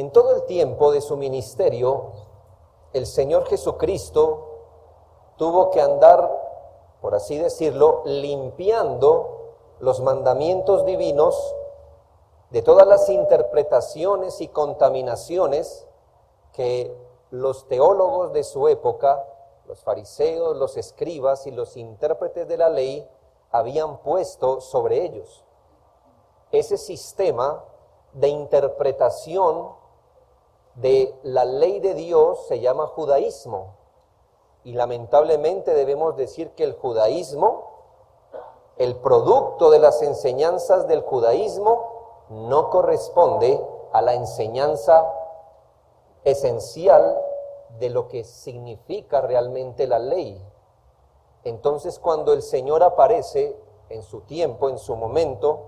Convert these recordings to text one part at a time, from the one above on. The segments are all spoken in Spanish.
En todo el tiempo de su ministerio, el Señor Jesucristo tuvo que andar, por así decirlo, limpiando los mandamientos divinos de todas las interpretaciones y contaminaciones que los teólogos de su época, los fariseos, los escribas y los intérpretes de la ley habían puesto sobre ellos. Ese sistema de interpretación de la ley de Dios se llama judaísmo. Y lamentablemente debemos decir que el judaísmo, el producto de las enseñanzas del judaísmo, no corresponde a la enseñanza esencial de lo que significa realmente la ley. Entonces, cuando el Señor aparece en su tiempo, en su momento,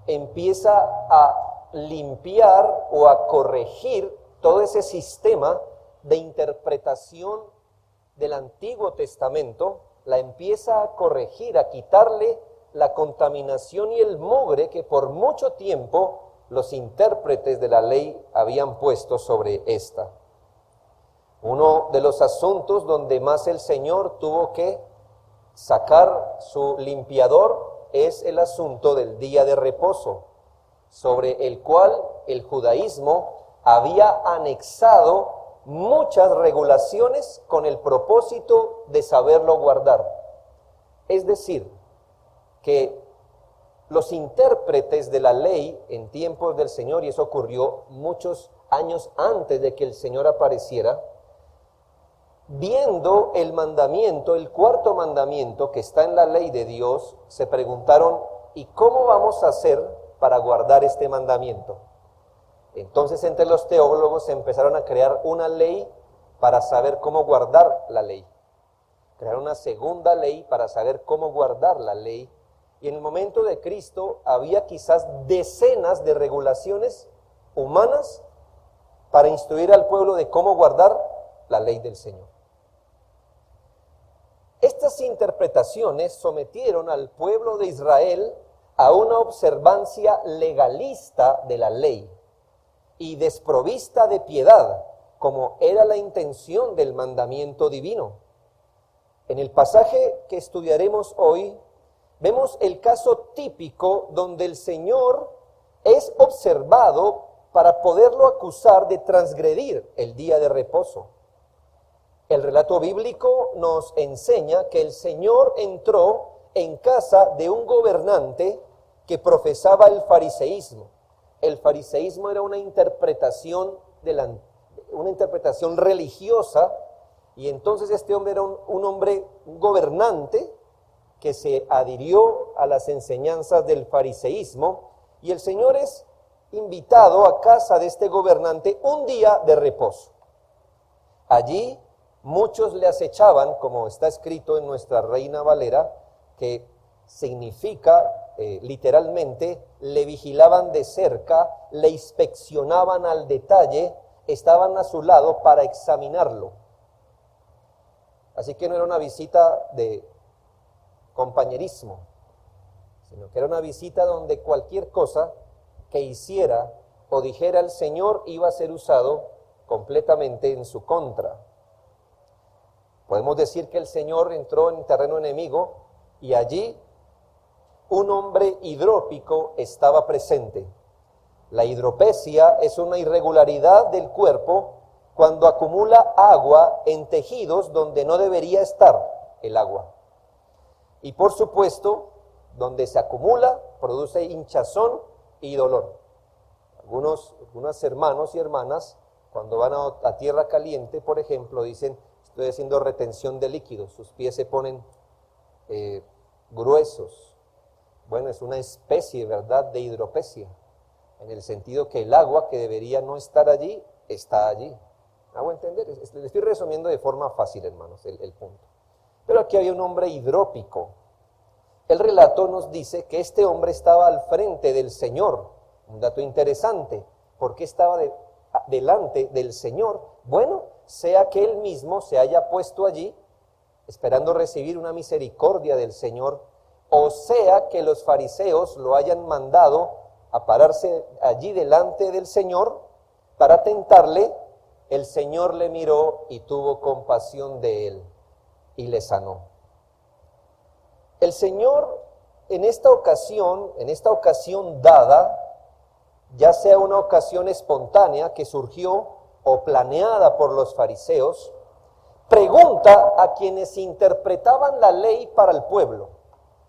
empieza a limpiar o a corregir todo ese sistema de interpretación del Antiguo Testamento, la empieza a corregir, a quitarle la contaminación y el mugre que por mucho tiempo los intérpretes de la ley habían puesto sobre esta. Uno de los asuntos donde más el Señor tuvo que sacar su limpiador es el asunto del día de reposo, sobre el cual el judaísmo había anexado muchas regulaciones con el propósito de saberlo guardar. Es decir, que los intérpretes de la ley en tiempos del Señor, y eso ocurrió muchos años antes de que el Señor apareciera, viendo el mandamiento, el cuarto mandamiento que está en la ley de Dios, se preguntaron, ¿y cómo vamos a hacer para guardar este mandamiento? Entonces entre los teólogos empezaron a crear una ley para saber cómo guardar la ley. Crearon una segunda ley para saber cómo guardar la ley. Y en el momento de Cristo había quizás decenas de regulaciones humanas para instruir al pueblo de cómo guardar la ley del Señor. Estas interpretaciones sometieron al pueblo de Israel a una observancia legalista de la ley y desprovista de piedad, como era la intención del mandamiento divino. En el pasaje que estudiaremos hoy, vemos el caso típico donde el Señor es observado para poderlo acusar de transgredir el día de reposo. El relato bíblico nos enseña que el Señor entró en casa de un gobernante que profesaba el fariseísmo. El fariseísmo era una interpretación religiosa, y entonces este hombre era un hombre, un gobernante que se adhirió a las enseñanzas del fariseísmo, y el Señor es invitado a casa de este gobernante un día de reposo. Allí muchos le acechaban, como está escrito en nuestra Reina Valera, que significa literalmente, le vigilaban de cerca, le inspeccionaban al detalle, estaban a su lado para examinarlo. Así que no era una visita de compañerismo, sino que era una visita donde cualquier cosa que hiciera o dijera el Señor iba a ser usado completamente en su contra. Podemos decir que el Señor entró en terreno enemigo y allí un hombre hidrópico estaba presente. La hidropesia es una irregularidad del cuerpo cuando acumula agua en tejidos donde no debería estar el agua. Y por supuesto, donde se acumula, produce hinchazón y dolor. Algunos hermanos y hermanas, cuando van a tierra caliente, por ejemplo, dicen, estoy haciendo retención de líquidos, sus pies se ponen gruesos. Bueno, es una especie, ¿verdad?, de hidropesia, en el sentido que el agua que debería no estar allí, está allí. ¿Hago entender? Le estoy resumiendo de forma fácil, hermanos, el punto. Pero aquí había un hombre hidrópico. El relato nos dice que este hombre estaba al frente del Señor. Un dato interesante. ¿Por qué estaba delante del Señor? Bueno, sea que él mismo se haya puesto allí, esperando recibir una misericordia del Señor, o sea que los fariseos lo hayan mandado a pararse allí delante del Señor para tentarle, el Señor le miró y tuvo compasión de él y le sanó. El Señor en esta ocasión dada, ya sea una ocasión espontánea que surgió o planeada por los fariseos, pregunta a quienes interpretaban la ley para el pueblo.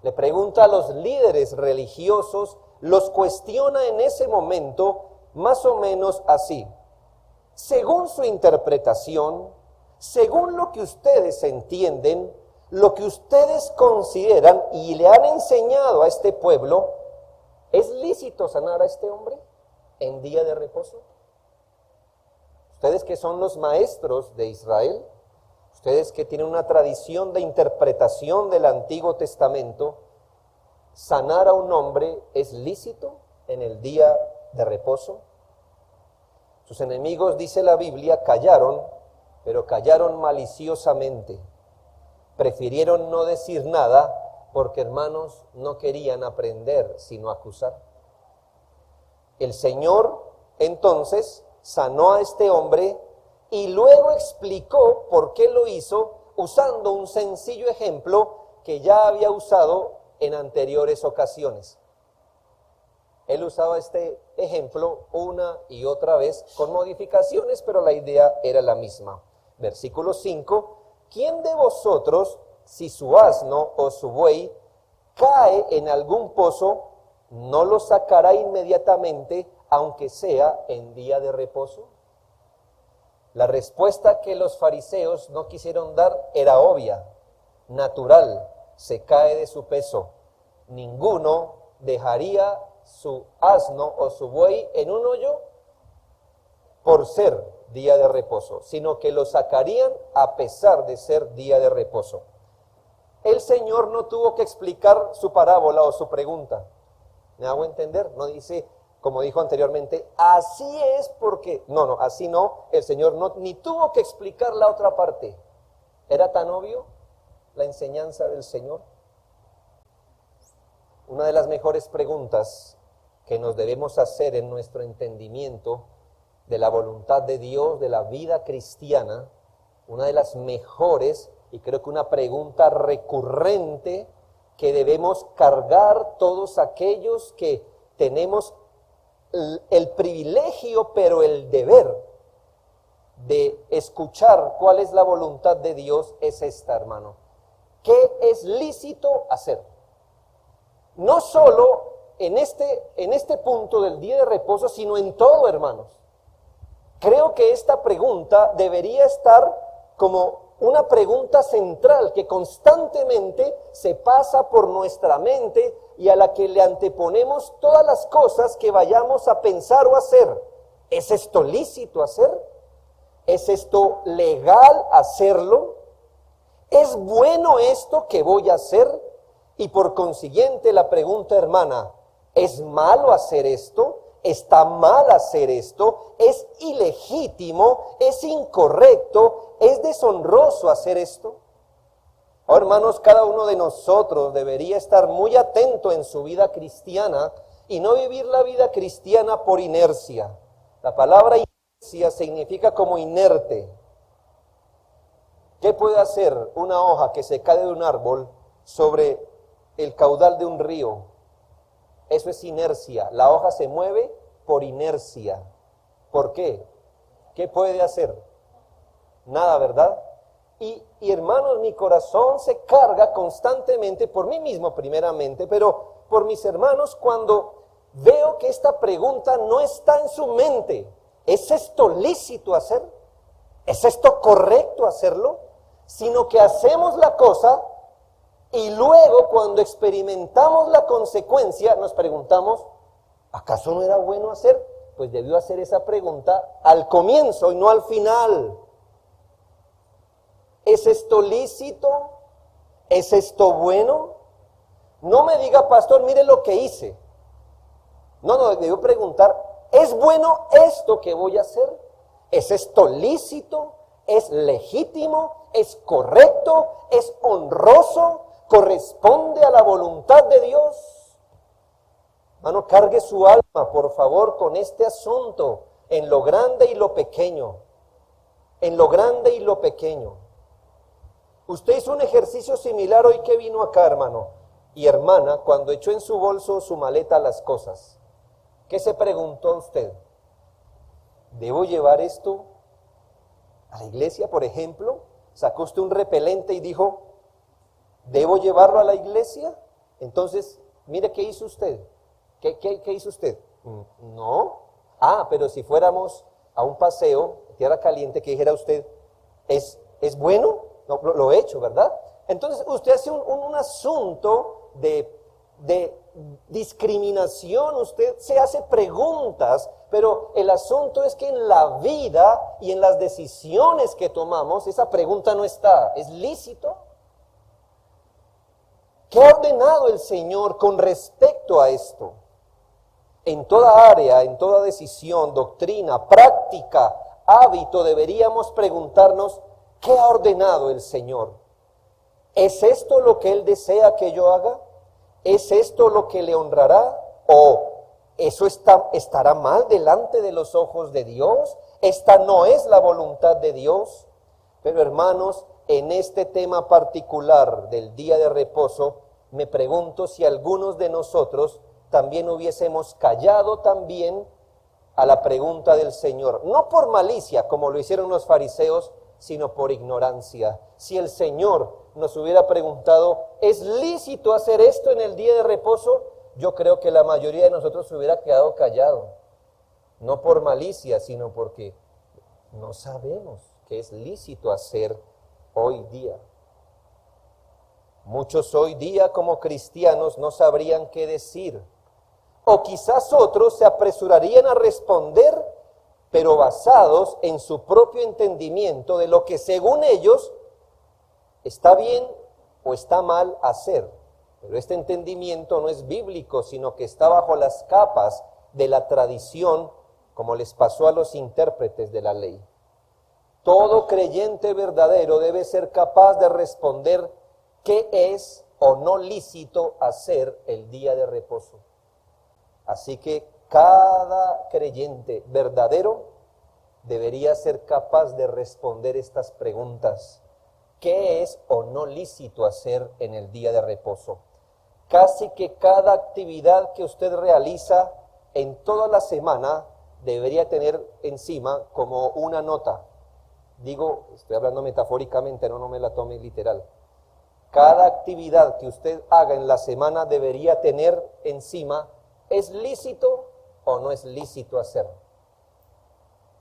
Le pregunta a los líderes religiosos, los cuestiona en ese momento más o menos así. Según su interpretación, según lo que ustedes entienden, lo que ustedes consideran y le han enseñado a este pueblo, ¿es lícito sanar a este hombre en día de reposo? Ustedes que son los maestros de Israel, ustedes que tienen una tradición de interpretación del Antiguo Testamento, ¿sanar a un hombre es lícito en el día de reposo? Sus enemigos, dice la Biblia, callaron, pero callaron maliciosamente. Prefirieron no decir nada porque, hermanos, no querían aprender sino acusar. El Señor, entonces, sanó a este hombre y luego explicó por qué lo hizo usando un sencillo ejemplo que ya había usado en anteriores ocasiones. Él usaba este ejemplo una y otra vez con modificaciones, pero la idea era la misma. Versículo 5, ¿quién de vosotros, si su asno o su buey cae en algún pozo, no lo sacará inmediatamente, aunque sea en día de reposo? La respuesta que los fariseos no quisieron dar era obvia, natural, se cae de su peso. Ninguno dejaría su asno o su buey en un hoyo por ser día de reposo, sino que lo sacarían a pesar de ser día de reposo. El Señor no tuvo que explicar su parábola o su pregunta. ¿Me hago entender? No dice, como dijo anteriormente, así es porque... No, así no. El Señor ni tuvo que explicar la otra parte. ¿Era tan obvio la enseñanza del Señor? Una de las mejores preguntas que nos debemos hacer en nuestro entendimiento de la voluntad de Dios, de la vida cristiana, una de las mejores, y creo que una pregunta recurrente que debemos cargar todos aquellos que tenemos el privilegio, pero el deber de escuchar cuál es la voluntad de Dios, es esta, hermano. ¿Qué es lícito hacer? No solo en este punto del día de reposo, sino en todo, hermanos. Creo que esta pregunta debería estar como una pregunta central que constantemente se pasa por nuestra mente y a la que le anteponemos todas las cosas que vayamos a pensar o hacer. ¿Es esto lícito hacer? ¿Es esto legal hacerlo? ¿Es bueno esto que voy a hacer? Y por consiguiente la pregunta, hermana, ¿es malo hacer esto? ¿Está mal hacer esto? ¿Es ilegítimo? ¿Es incorrecto? ¿Es deshonroso hacer esto? Oh, hermanos, cada uno de nosotros debería estar muy atento en su vida cristiana y no vivir la vida cristiana por inercia. La palabra inercia significa como inerte. ¿Qué puede hacer una hoja que se cae de un árbol sobre el caudal de un río? Eso es inercia. La hoja se mueve por inercia. ¿Por qué? ¿Qué puede hacer? Nada, ¿verdad? Y hermanos, mi corazón se carga constantemente por mí mismo primeramente, pero por mis hermanos cuando veo que esta pregunta no está en su mente. ¿Es esto lícito hacer? ¿Es esto correcto hacerlo? Sino que hacemos la cosa y luego cuando experimentamos la consecuencia nos preguntamos, ¿acaso no era bueno hacer? Pues debió hacer esa pregunta al comienzo y no al final. ¿Es esto lícito? ¿Es esto bueno? No me diga, pastor, mire lo que hice. No, debió preguntar, ¿es bueno esto que voy a hacer? ¿Es esto lícito? ¿Es legítimo? ¿Es correcto? ¿Es honroso? ¿Corresponde a la voluntad de Dios? Hermano, cargue su alma, por favor, con este asunto. en lo grande y lo pequeño, en lo grande y lo pequeño. Usted hizo un ejercicio similar hoy que vino acá, hermano y hermana, cuando echó en su bolso, su maleta, las cosas. ¿Qué se preguntó usted? ¿Debo llevar esto a la iglesia, por ejemplo? ¿Sacó usted un repelente y dijo, ¿debo llevarlo a la iglesia? Entonces, mire qué hizo usted. ¿Qué hizo usted? No. Pero si fuéramos a un paseo, tierra caliente, que dijera usted, ¿es bueno? No, lo he hecho, ¿verdad? Entonces, usted hace un asunto de discriminación, usted se hace preguntas, pero el asunto es que en la vida y en las decisiones que tomamos, esa pregunta no está. ¿Es lícito? ¿Qué ha ordenado el Señor con respecto a esto? En toda área, en toda decisión, doctrina, práctica, hábito, deberíamos preguntarnos, ¿qué ha ordenado el Señor? ¿Es esto lo que Él desea que yo haga? ¿Es esto lo que le honrará? ¿O eso estará mal delante de los ojos de Dios? ¿Esta no es la voluntad de Dios? Pero hermanos, en este tema particular del día de reposo, me pregunto si algunos de nosotros también hubiésemos callado también a la pregunta del Señor. No por malicia, como lo hicieron los fariseos, sino por ignorancia. Si el Señor nos hubiera preguntado, ¿es lícito hacer esto en el día de reposo? Yo creo que la mayoría de nosotros se hubiera quedado callado. No por malicia, sino porque no sabemos qué es lícito hacer hoy día. Muchos hoy día como cristianos no sabrían qué decir. O quizás otros se apresurarían a responder, pero basados en su propio entendimiento de lo que según ellos está bien o está mal hacer. Pero este entendimiento no es bíblico, sino que está bajo las capas de la tradición, como les pasó a los intérpretes de la ley. Todo creyente verdadero debe ser capaz de responder qué es o no lícito hacer el día de reposo. Así que cada creyente verdadero debería ser capaz de responder estas preguntas. ¿Qué es o no lícito hacer en el día de reposo? Casi que cada actividad que usted realiza en toda la semana debería tener encima como una nota. Digo, estoy hablando metafóricamente, no me la tome literal. Cada actividad que usted haga en la semana debería tener encima, ¿es lícito o no es lícito hacer?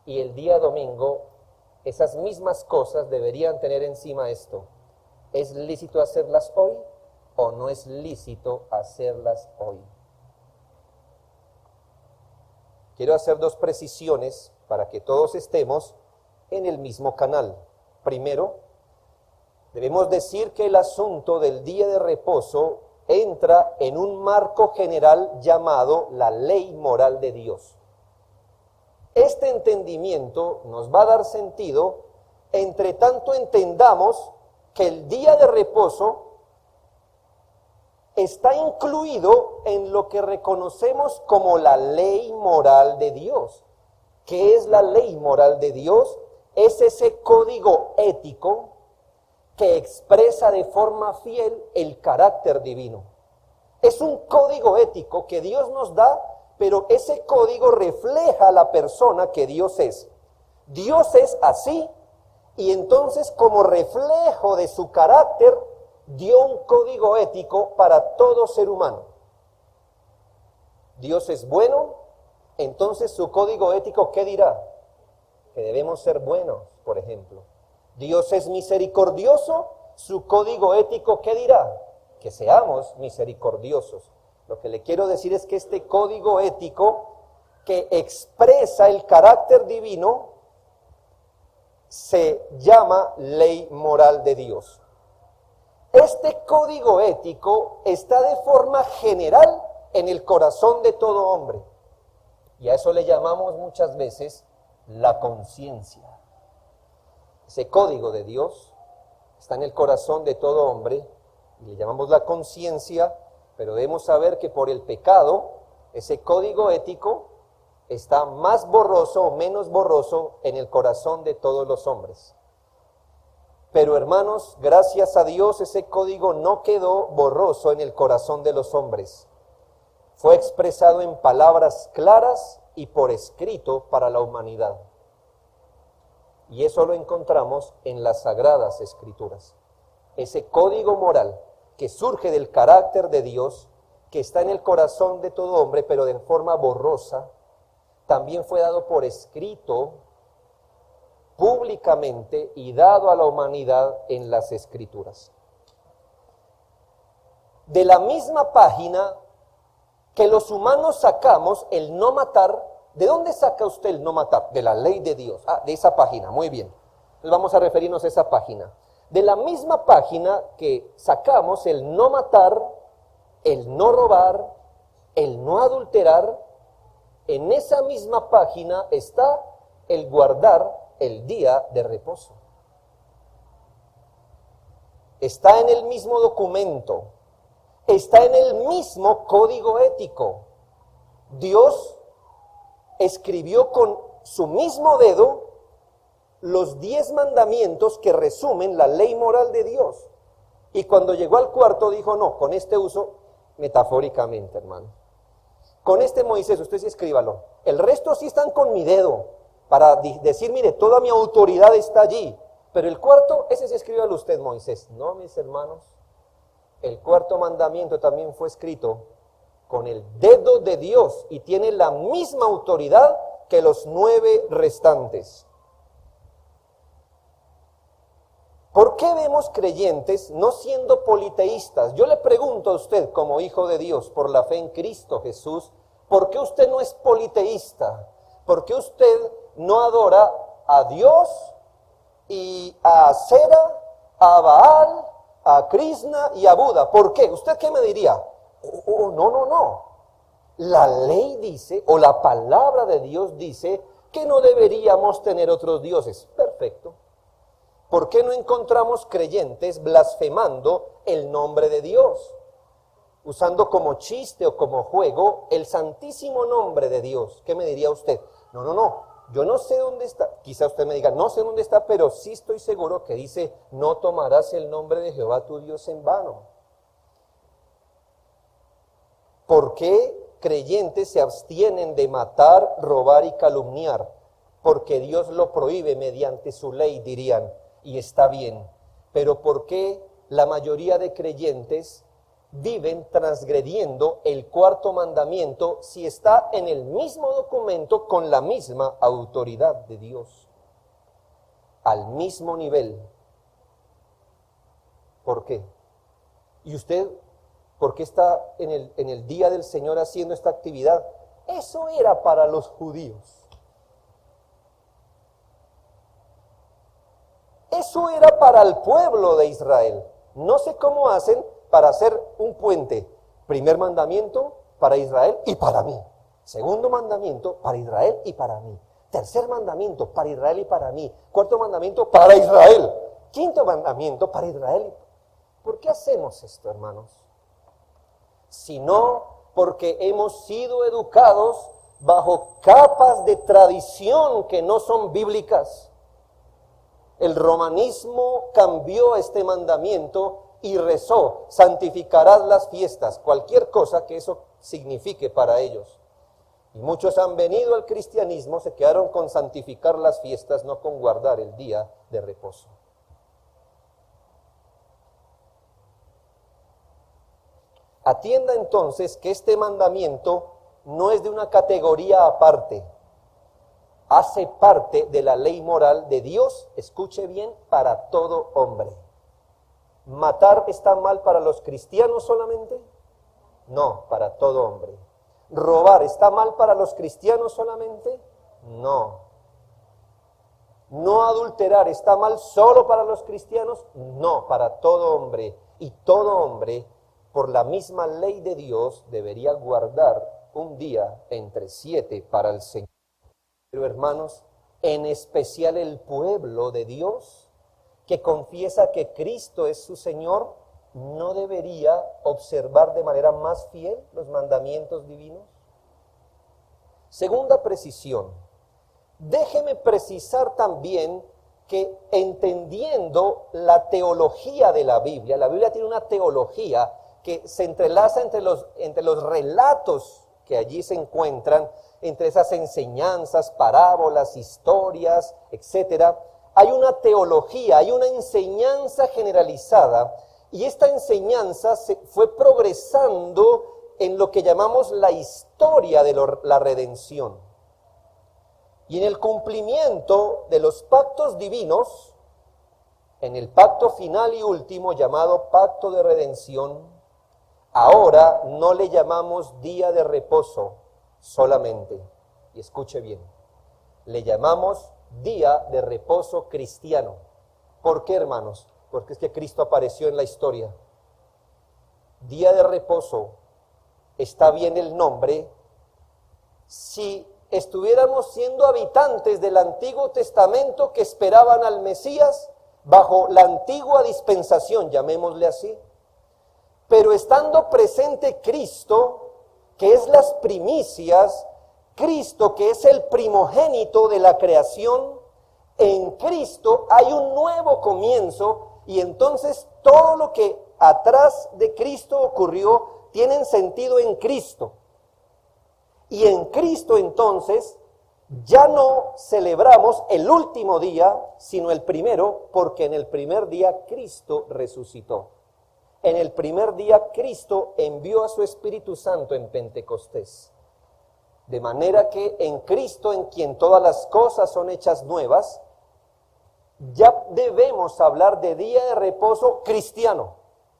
Y el día domingo, esas mismas cosas deberían tener encima esto. ¿Es lícito hacerlas hoy o no es lícito hacerlas hoy? Quiero hacer dos precisiones para que todos estemos en el mismo canal. Primero, debemos decir que el asunto del día de reposo entra en un marco general llamado la ley moral de Dios. Este entendimiento nos va a dar sentido entre tanto entendamos que el día de reposo está incluido en lo que reconocemos como la ley moral de Dios. ¿Qué es la ley moral de Dios? Es ese código ético que expresa de forma fiel el carácter divino. Es un código ético que Dios nos da, pero ese código refleja a la persona que Dios es. Dios es así, y entonces como reflejo de su carácter, dio un código ético para todo ser humano. Dios es bueno, entonces su código ético, ¿qué dirá? Que debemos ser buenos, por ejemplo. Dios es misericordioso, su código ético, ¿qué dirá? Que seamos misericordiosos. Lo que le quiero decir es que este código ético que expresa el carácter divino se llama ley moral de Dios. Este código ético está de forma general en el corazón de todo hombre. Y a eso le llamamos muchas veces la conciencia. Ese código de Dios está en el corazón de todo hombre y le llamamos la conciencia, pero debemos saber que por el pecado, ese código ético está más borroso o menos borroso en el corazón de todos los hombres. Pero hermanos, gracias a Dios ese código no quedó borroso en el corazón de los hombres. Fue expresado en palabras claras y por escrito para la humanidad. Y eso lo encontramos en las Sagradas Escrituras. Ese código moral que surge del carácter de Dios, que está en el corazón de todo hombre, pero de forma borrosa, también fue dado por escrito públicamente y dado a la humanidad en las Escrituras. De la misma página que los humanos sacamos el no matar, ¿de dónde saca usted el no matar? De la ley de Dios. De esa página, muy bien. Entonces vamos a referirnos a esa página. De la misma página que sacamos el no matar, el no robar, el no adulterar, en esa misma página está el guardar el día de reposo. Está en el mismo documento, está en el mismo código ético. Dios escribió con su mismo dedo los 10 mandamientos que resumen la ley moral de Dios. Y cuando llegó al cuarto dijo, no, con este uso, metafóricamente, hermano. Con este Moisés, usted sí escríbalo. El resto sí están con mi dedo, para decir, mire, toda mi autoridad está allí. Pero el cuarto, ese sí escríbalo usted, Moisés. No, mis hermanos. El cuarto mandamiento también fue escrito con el dedo de Dios y tiene la misma autoridad que los 9 restantes. ¿Por qué vemos creyentes no siendo politeístas? Yo le pregunto a usted, como hijo de Dios, por la fe en Cristo Jesús, ¿por qué usted no es politeísta? ¿Por qué usted no adora a Dios y a Sera, a Baal, a Krishna y a Buda? ¿Por qué? ¿Usted qué me diría? No. La ley dice, o la palabra de Dios dice, que no deberíamos tener otros dioses. Perfecto. ¿Por qué no encontramos creyentes blasfemando el nombre de Dios? Usando como chiste o como juego el santísimo nombre de Dios. ¿Qué me diría usted? No. Yo no sé dónde está. Quizá usted me diga, no sé dónde está, pero sí estoy seguro que dice, no tomarás el nombre de Jehová tu Dios en vano. ¿Por qué creyentes se abstienen de matar, robar y calumniar? Porque Dios lo prohíbe mediante su ley, dirían, y está bien. Pero ¿por qué la mayoría de creyentes viven transgrediendo el cuarto mandamiento si está en el mismo documento con la misma autoridad de Dios? Al mismo nivel. ¿Por qué? ¿Y usted por qué está en el día del Señor haciendo esta actividad? Eso era para los judíos. Eso era para el pueblo de Israel. No sé cómo hacen para hacer un puente. Primer mandamiento para Israel y para mí. Segundo mandamiento para Israel y para mí. Tercer mandamiento para Israel y para mí. Cuarto mandamiento para Israel. Quinto mandamiento para Israel. ¿Por qué hacemos esto, hermanos? Sino porque hemos sido educados bajo capas de tradición que no son bíblicas. El romanismo cambió este mandamiento y rezó, santificarás las fiestas, cualquier cosa que eso signifique para ellos. Y muchos han venido al cristianismo, se quedaron con santificar las fiestas, no con guardar el día de reposo. Atienda entonces que este mandamiento no es de una categoría aparte. Hace parte de la ley moral de Dios, escuche bien, para todo hombre. ¿Matar está mal para los cristianos solamente? No, para todo hombre. ¿Robar está mal para los cristianos solamente? No. ¿No adulterar está mal solo para los cristianos? No, para todo hombre. Y todo hombre, por la misma ley de Dios, debería guardar un día entre 7 para el Señor. Pero hermanos, en especial el pueblo de Dios, que confiesa que Cristo es su Señor, ¿no debería observar de manera más fiel los mandamientos divinos? Segunda precisión. Déjeme precisar también que entendiendo la teología de la Biblia tiene una teología que se entrelaza entre los relatos que allí se encuentran, entre esas enseñanzas, parábolas, historias, etcétera. Hay una teología, hay una enseñanza generalizada, y esta enseñanza fue progresando en lo que llamamos la historia de la redención. Y en el cumplimiento de los pactos divinos, en el pacto final y último llamado pacto de redención, ahora no le llamamos día de reposo solamente, y escuche bien, le llamamos día de reposo cristiano. ¿Por qué, hermanos? Porque es que Cristo apareció en la historia. Día de reposo, está bien el nombre. Si estuviéramos siendo habitantes del Antiguo Testamento que esperaban al Mesías bajo la antigua dispensación, llamémosle así, pero estando presente Cristo, que es las primicias, Cristo que es el primogénito de la creación, en Cristo hay un nuevo comienzo, y entonces todo lo que atrás de Cristo ocurrió tiene sentido en Cristo. Y en Cristo entonces ya no celebramos el último día, sino el primero, porque en el primer día Cristo resucitó. En el primer día Cristo envió a su Espíritu Santo en Pentecostés. De manera que en Cristo, en quien todas las cosas son hechas nuevas, ya debemos hablar de día de reposo cristiano,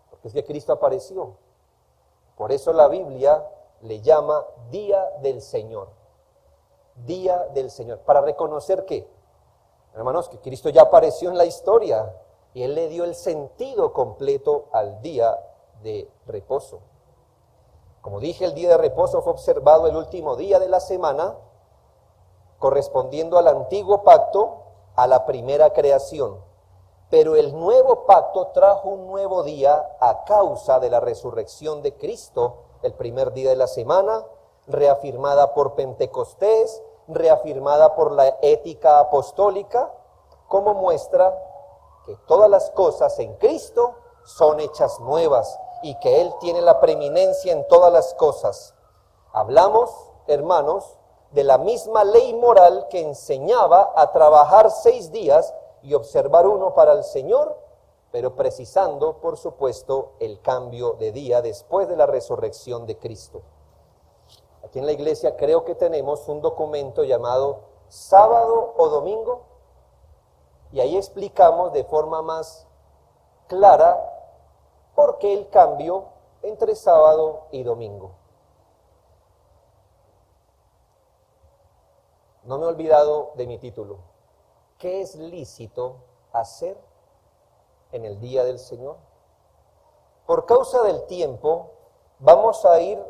porque es que Cristo apareció. Por eso la Biblia le llama día del Señor. Día del Señor. Para reconocer que, hermanos, que Cristo ya apareció en la historia y Él le dio el sentido completo al día de reposo. Como dije, el día de reposo fue observado el último día de la semana, correspondiendo al antiguo pacto, a la primera creación. Pero el nuevo pacto trajo un nuevo día a causa de la resurrección de Cristo, el primer día de la semana, reafirmada por Pentecostés, reafirmada por la ética apostólica, como muestra que todas las cosas en Cristo son hechas nuevas y que Él tiene la preeminencia en todas las cosas. Hablamos, hermanos, de la misma ley moral que enseñaba a trabajar 6 días y observar uno para el Señor, pero precisando, por supuesto, el cambio de día después de la resurrección de Cristo. Aquí en la iglesia creo que tenemos un documento llamado Sábado o Domingo, y ahí explicamos de forma más clara por qué el cambio entre sábado y domingo. No me he olvidado de mi título. ¿Qué es lícito hacer en el día del Señor? Por causa del tiempo, vamos a ir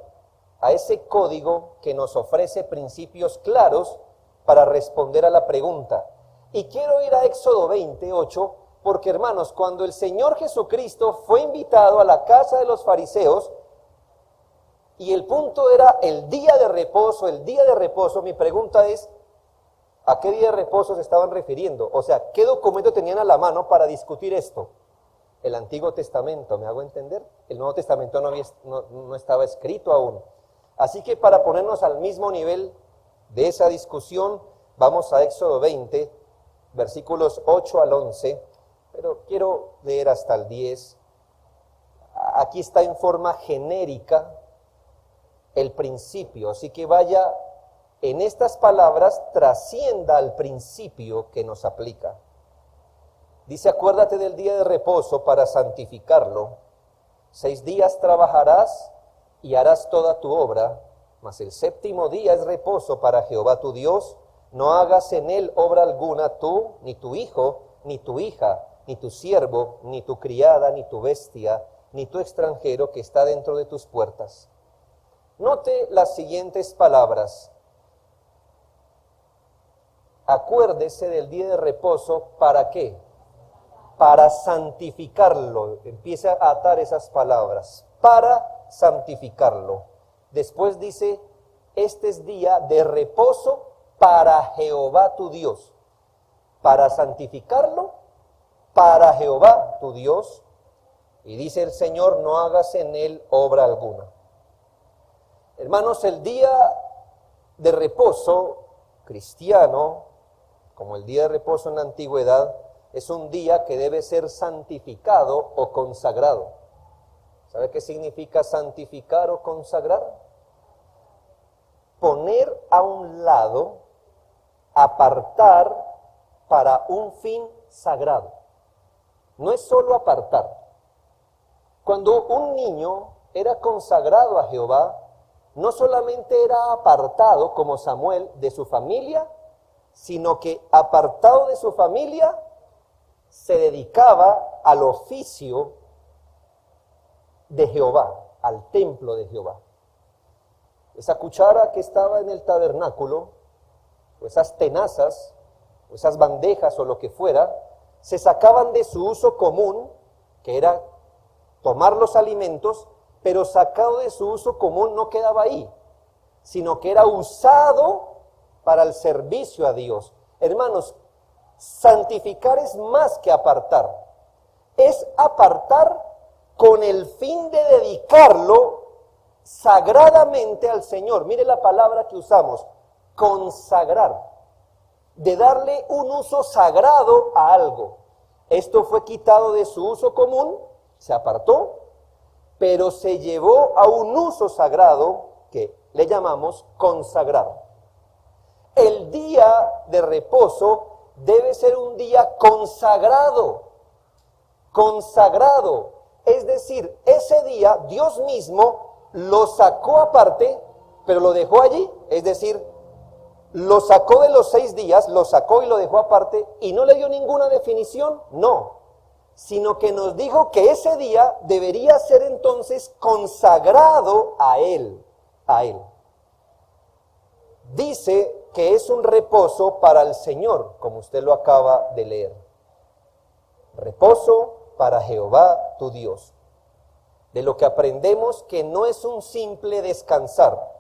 a ese código que nos ofrece principios claros para responder a la pregunta. Y quiero ir a Éxodo 28, porque, hermanos, cuando el Señor Jesucristo fue invitado a la casa de los fariseos, y el punto era el día de reposo, mi pregunta es, ¿a qué día de reposo se estaban refiriendo? O sea, ¿qué documento tenían a la mano para discutir esto? El Antiguo Testamento, ¿me hago entender? El Nuevo Testamento no estaba escrito aún. Así que para ponernos al mismo nivel de esa discusión, vamos a Éxodo 20, versículos 8 al 11, pero quiero leer hasta el 10. Aquí está en forma genérica el principio, así que vaya en estas palabras, trascienda al principio que nos aplica. Dice, acuérdate del día de reposo para santificarlo. 6 días trabajarás y harás toda tu obra, mas el 7º día es reposo para Jehová tu Dios. No hagas en él obra alguna tú, ni tu hijo, ni tu hija, ni tu siervo, ni tu criada, ni tu bestia, ni tu extranjero que está dentro de tus puertas. Note las siguientes palabras. Acuérdese del día de reposo, ¿para qué? Para santificarlo. Empieza a atar esas palabras. Para santificarlo. Después dice, este es día de reposo para Jehová tu Dios. Para santificarlo, para Jehová tu Dios. Y dice el Señor, no hagas en él obra alguna. Hermanos, el día de reposo cristiano, como el día de reposo en la antigüedad, es un día que debe ser santificado o consagrado. ¿Sabe qué significa santificar o consagrar? Poner a un lado, apartar para un fin sagrado. No es solo apartar. Cuando un niño era consagrado a Jehová, no solamente era apartado como Samuel de su familia, sino que apartado de su familia se dedicaba al oficio de Jehová, al templo de Jehová. Esa cuchara que estaba en el tabernáculo, o esas tenazas, o esas bandejas o lo que fuera, se sacaban de su uso común, que era tomar los alimentos, pero sacado de su uso común no quedaba ahí, sino que era usado para el servicio a Dios. Hermanos, santificar es más que apartar. Es apartar con el fin de dedicarlo sagradamente al Señor. Mire la palabra que usamos, consagrar. De darle un uso sagrado a algo. Esto fue quitado de su uso común, se apartó, pero se llevó a un uso sagrado que le llamamos consagrar. El día de reposo debe ser un día consagrado, consagrado. Es decir, ese día Dios mismo lo sacó aparte, pero lo dejó allí. Es decir, lo sacó de los 6 días, lo sacó y lo dejó aparte, y no le dio ninguna definición, no. Sino que nos dijo que ese día debería ser entonces consagrado a Él, a Él. Dice que es un reposo para el Señor, como usted lo acaba de leer. Reposo para Jehová tu Dios. De lo que aprendemos que no es un simple descansar,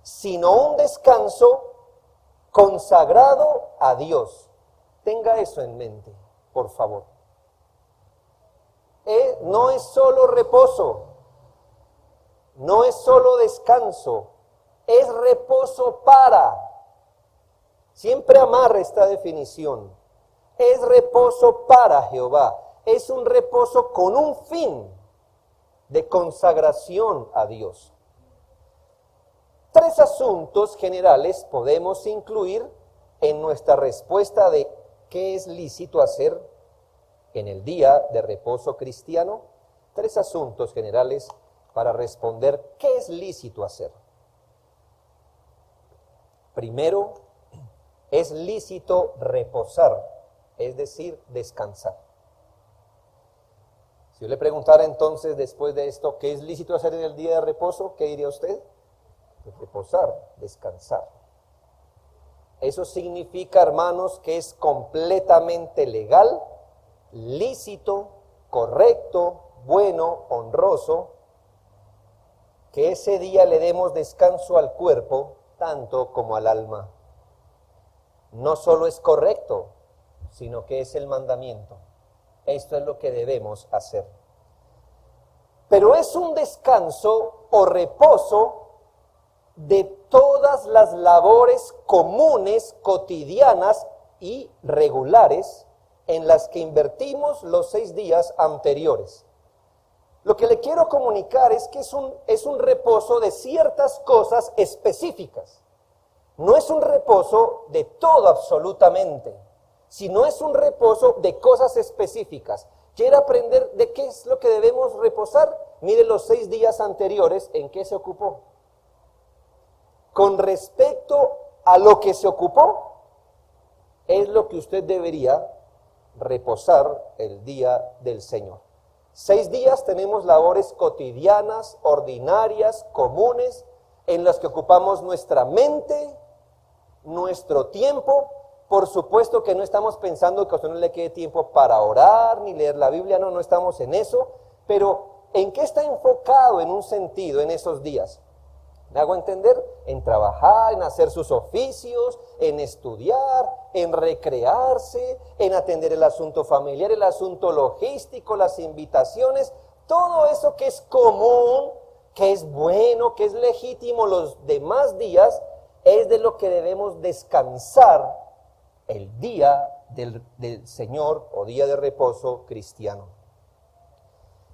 sino un descanso consagrado a Dios. Tenga eso en mente, por favor. No es solo reposo, no es solo descanso, es reposo para. Siempre amarre esta definición. Es reposo para Jehová. Es un reposo con un fin de consagración a Dios. 3 asuntos generales podemos incluir en nuestra respuesta de qué es lícito hacer en el día de reposo cristiano. 3 asuntos generales para responder qué es lícito hacer. Primero, es lícito reposar, es decir, descansar. Si yo le preguntara entonces después de esto, ¿qué es lícito hacer en el día de reposo? ¿Qué diría usted? Reposar, descansar. Eso significa, hermanos, que es completamente legal, lícito, correcto, bueno, honroso, que ese día le demos descanso al cuerpo, tanto como al alma. No solo es correcto, sino que es el mandamiento. Esto es lo que debemos hacer. Pero es un descanso o reposo de todas las labores comunes, cotidianas y regulares en las que invertimos los 6 días anteriores. Lo que le quiero comunicar es que es un reposo de ciertas cosas específicas. No es un reposo de todo absolutamente, sino es un reposo de cosas específicas. ¿Quiere aprender de qué es lo que debemos reposar? Mire los 6 días anteriores, ¿en qué se ocupó? Con respecto a lo que se ocupó, es lo que usted debería reposar el día del Señor. 6 días tenemos labores cotidianas, ordinarias, comunes, en las que ocupamos nuestra mente, nuestro tiempo. Por supuesto que no estamos pensando que a usted no le quede tiempo para orar, ni leer la Biblia, no estamos en eso, pero ¿en qué está enfocado en un sentido en esos días? ¿Me hago entender? En trabajar, en hacer sus oficios, en estudiar, en recrearse, en atender el asunto familiar, el asunto logístico, las invitaciones, todo eso que es común, que es bueno, que es legítimo los demás días, es de lo que debemos descansar el día del Señor o día de reposo cristiano.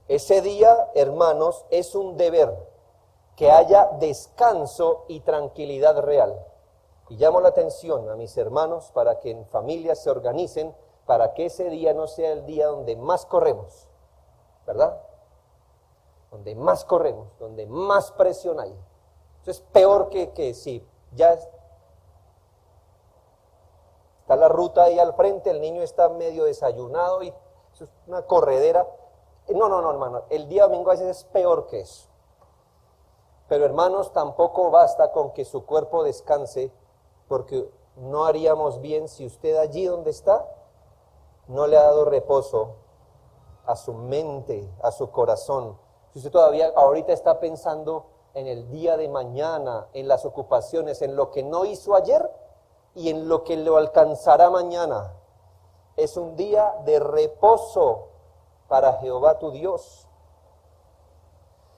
Ese día, hermanos, es un deber que haya descanso y tranquilidad real. Y llamo la atención a mis hermanos para que en familias se organicen para que ese día no sea el día donde más corremos, ¿verdad? Donde más corremos, donde más presión hay. Eso es peor que si ya está la ruta ahí al frente, el niño está medio desayunado y eso es una corredera. No, hermano, el día domingo a veces es peor que eso. Pero hermanos, tampoco basta con que su cuerpo descanse, porque no haríamos bien si usted allí donde está no le ha dado reposo a su mente, a su corazón. Si usted todavía ahorita está pensando en el día de mañana, en las ocupaciones, en lo que no hizo ayer y en lo que lo alcanzará mañana. Es un día de reposo para Jehová tu Dios.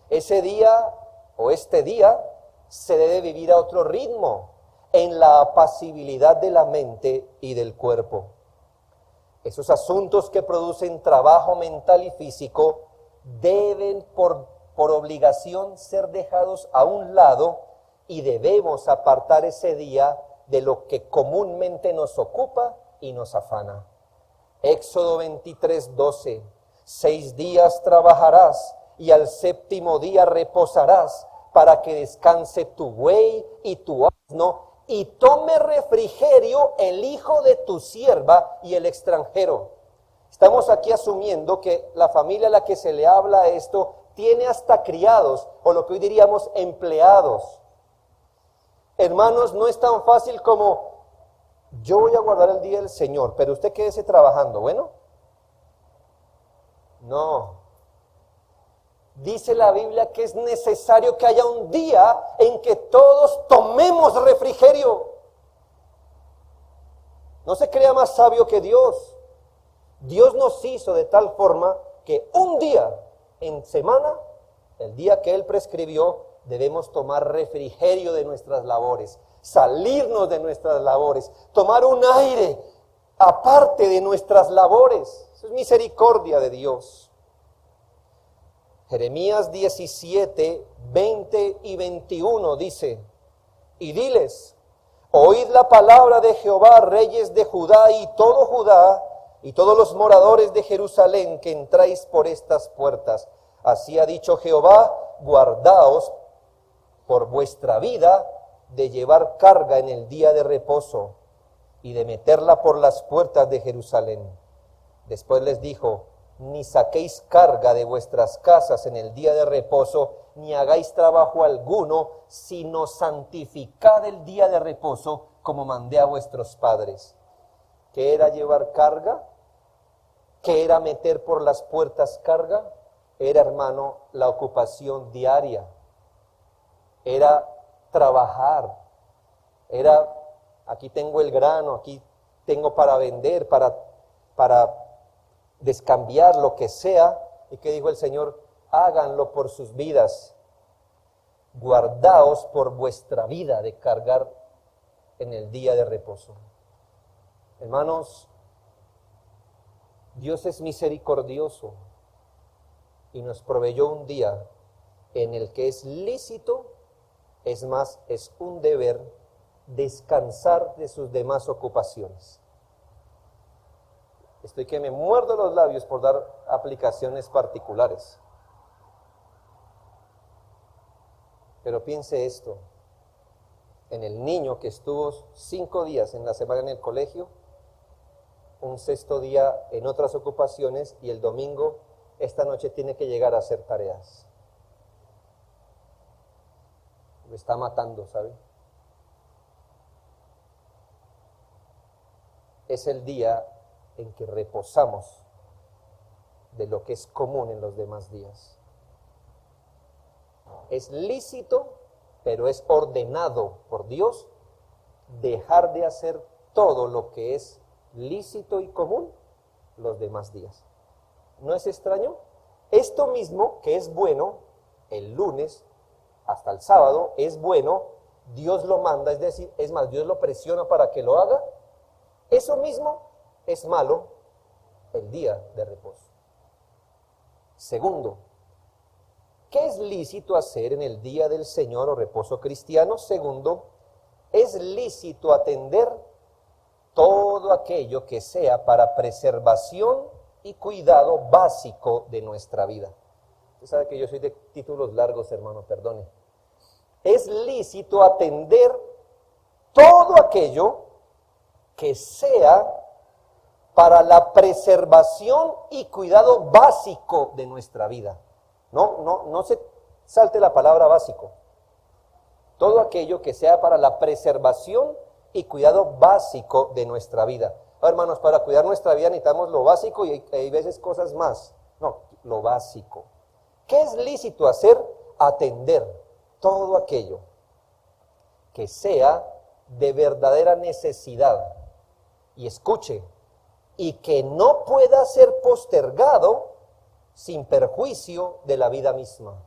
Ese día o este día se debe vivir a otro ritmo, en la apacibilidad de la mente y del cuerpo. Esos asuntos que producen trabajo mental y físico deben por obligación ser dejados a un lado y debemos apartar ese día de lo que comúnmente nos ocupa y nos afana. Éxodo 23:12. 6 días trabajarás y al séptimo día reposarás para que descanse tu buey y tu asno y tome refrigerio el hijo de tu sierva y el extranjero. Estamos aquí asumiendo que la familia a la que se le habla esto tiene hasta criados, o lo que hoy diríamos empleados. Hermanos, no es tan fácil como yo voy a guardar el día del Señor, pero usted quédese trabajando, ¿bueno? No. Dice la Biblia que es necesario que haya un día en que todos tomemos refrigerio. No se crea más sabio que Dios. Dios nos hizo de tal forma que un día en semana, el día que Él prescribió, debemos tomar refrigerio de nuestras labores, salirnos de nuestras labores, tomar un aire aparte de nuestras labores. Eso es misericordia de Dios. Jeremías 17, 20 y 21 dice: y diles, oíd la palabra de Jehová, reyes de Judá y todos los moradores de Jerusalén que entráis por estas puertas. Así ha dicho Jehová, guardaos por vuestra vida de llevar carga en el día de reposo y de meterla por las puertas de Jerusalén. Después les dijo: ni saquéis carga de vuestras casas en el día de reposo, ni hagáis trabajo alguno, sino santificad el día de reposo, como mandé a vuestros padres. ¿Qué era llevar carga? ¿Qué era meter por las puertas carga? Era, hermano, la ocupación diaria. Era trabajar. Era, aquí tengo el grano, aquí tengo para vender, para descambiar lo que sea. ¿Y qué dijo el Señor? Háganlo por sus vidas. Guardaos por vuestra vida de cargar en el día de reposo. Hermanos, Dios es misericordioso y nos proveyó un día en el que es lícito, es más, es un deber descansar de sus demás ocupaciones. Estoy que me muerdo los labios por dar aplicaciones particulares. Pero piense esto, en el niño que estuvo 5 días en la semana en el colegio, un 6º día en otras ocupaciones y el domingo, esta noche tiene que llegar a hacer tareas. Lo está matando, ¿sabe? Es el día en que reposamos de lo que es común en los demás días. Es lícito, pero es ordenado por Dios dejar de hacer todo lo que es lícito y común los demás días. ¿No es extraño? Esto mismo que es bueno el lunes hasta el sábado es bueno, Dios lo manda, es decir, es más, Dios lo presiona para que lo haga. Eso mismo es malo el día de reposo. Segundo, ¿qué es lícito hacer en el día del Señor o reposo cristiano? Segundo, es lícito atender todo aquello que sea para preservación y cuidado básico de nuestra vida. Usted sabe que yo soy de títulos largos, hermano, perdone. Es lícito atender todo aquello que sea para la preservación y cuidado básico de nuestra vida. No se salte la palabra básico. Todo aquello que sea para la preservación y cuidado básico de nuestra vida. Hermanos, para cuidar nuestra vida necesitamos lo básico y hay veces cosas más. No, lo básico. ¿Qué es lícito hacer? Atender todo aquello que sea de verdadera necesidad. Y escuche, y que no pueda ser postergado sin perjuicio de la vida misma.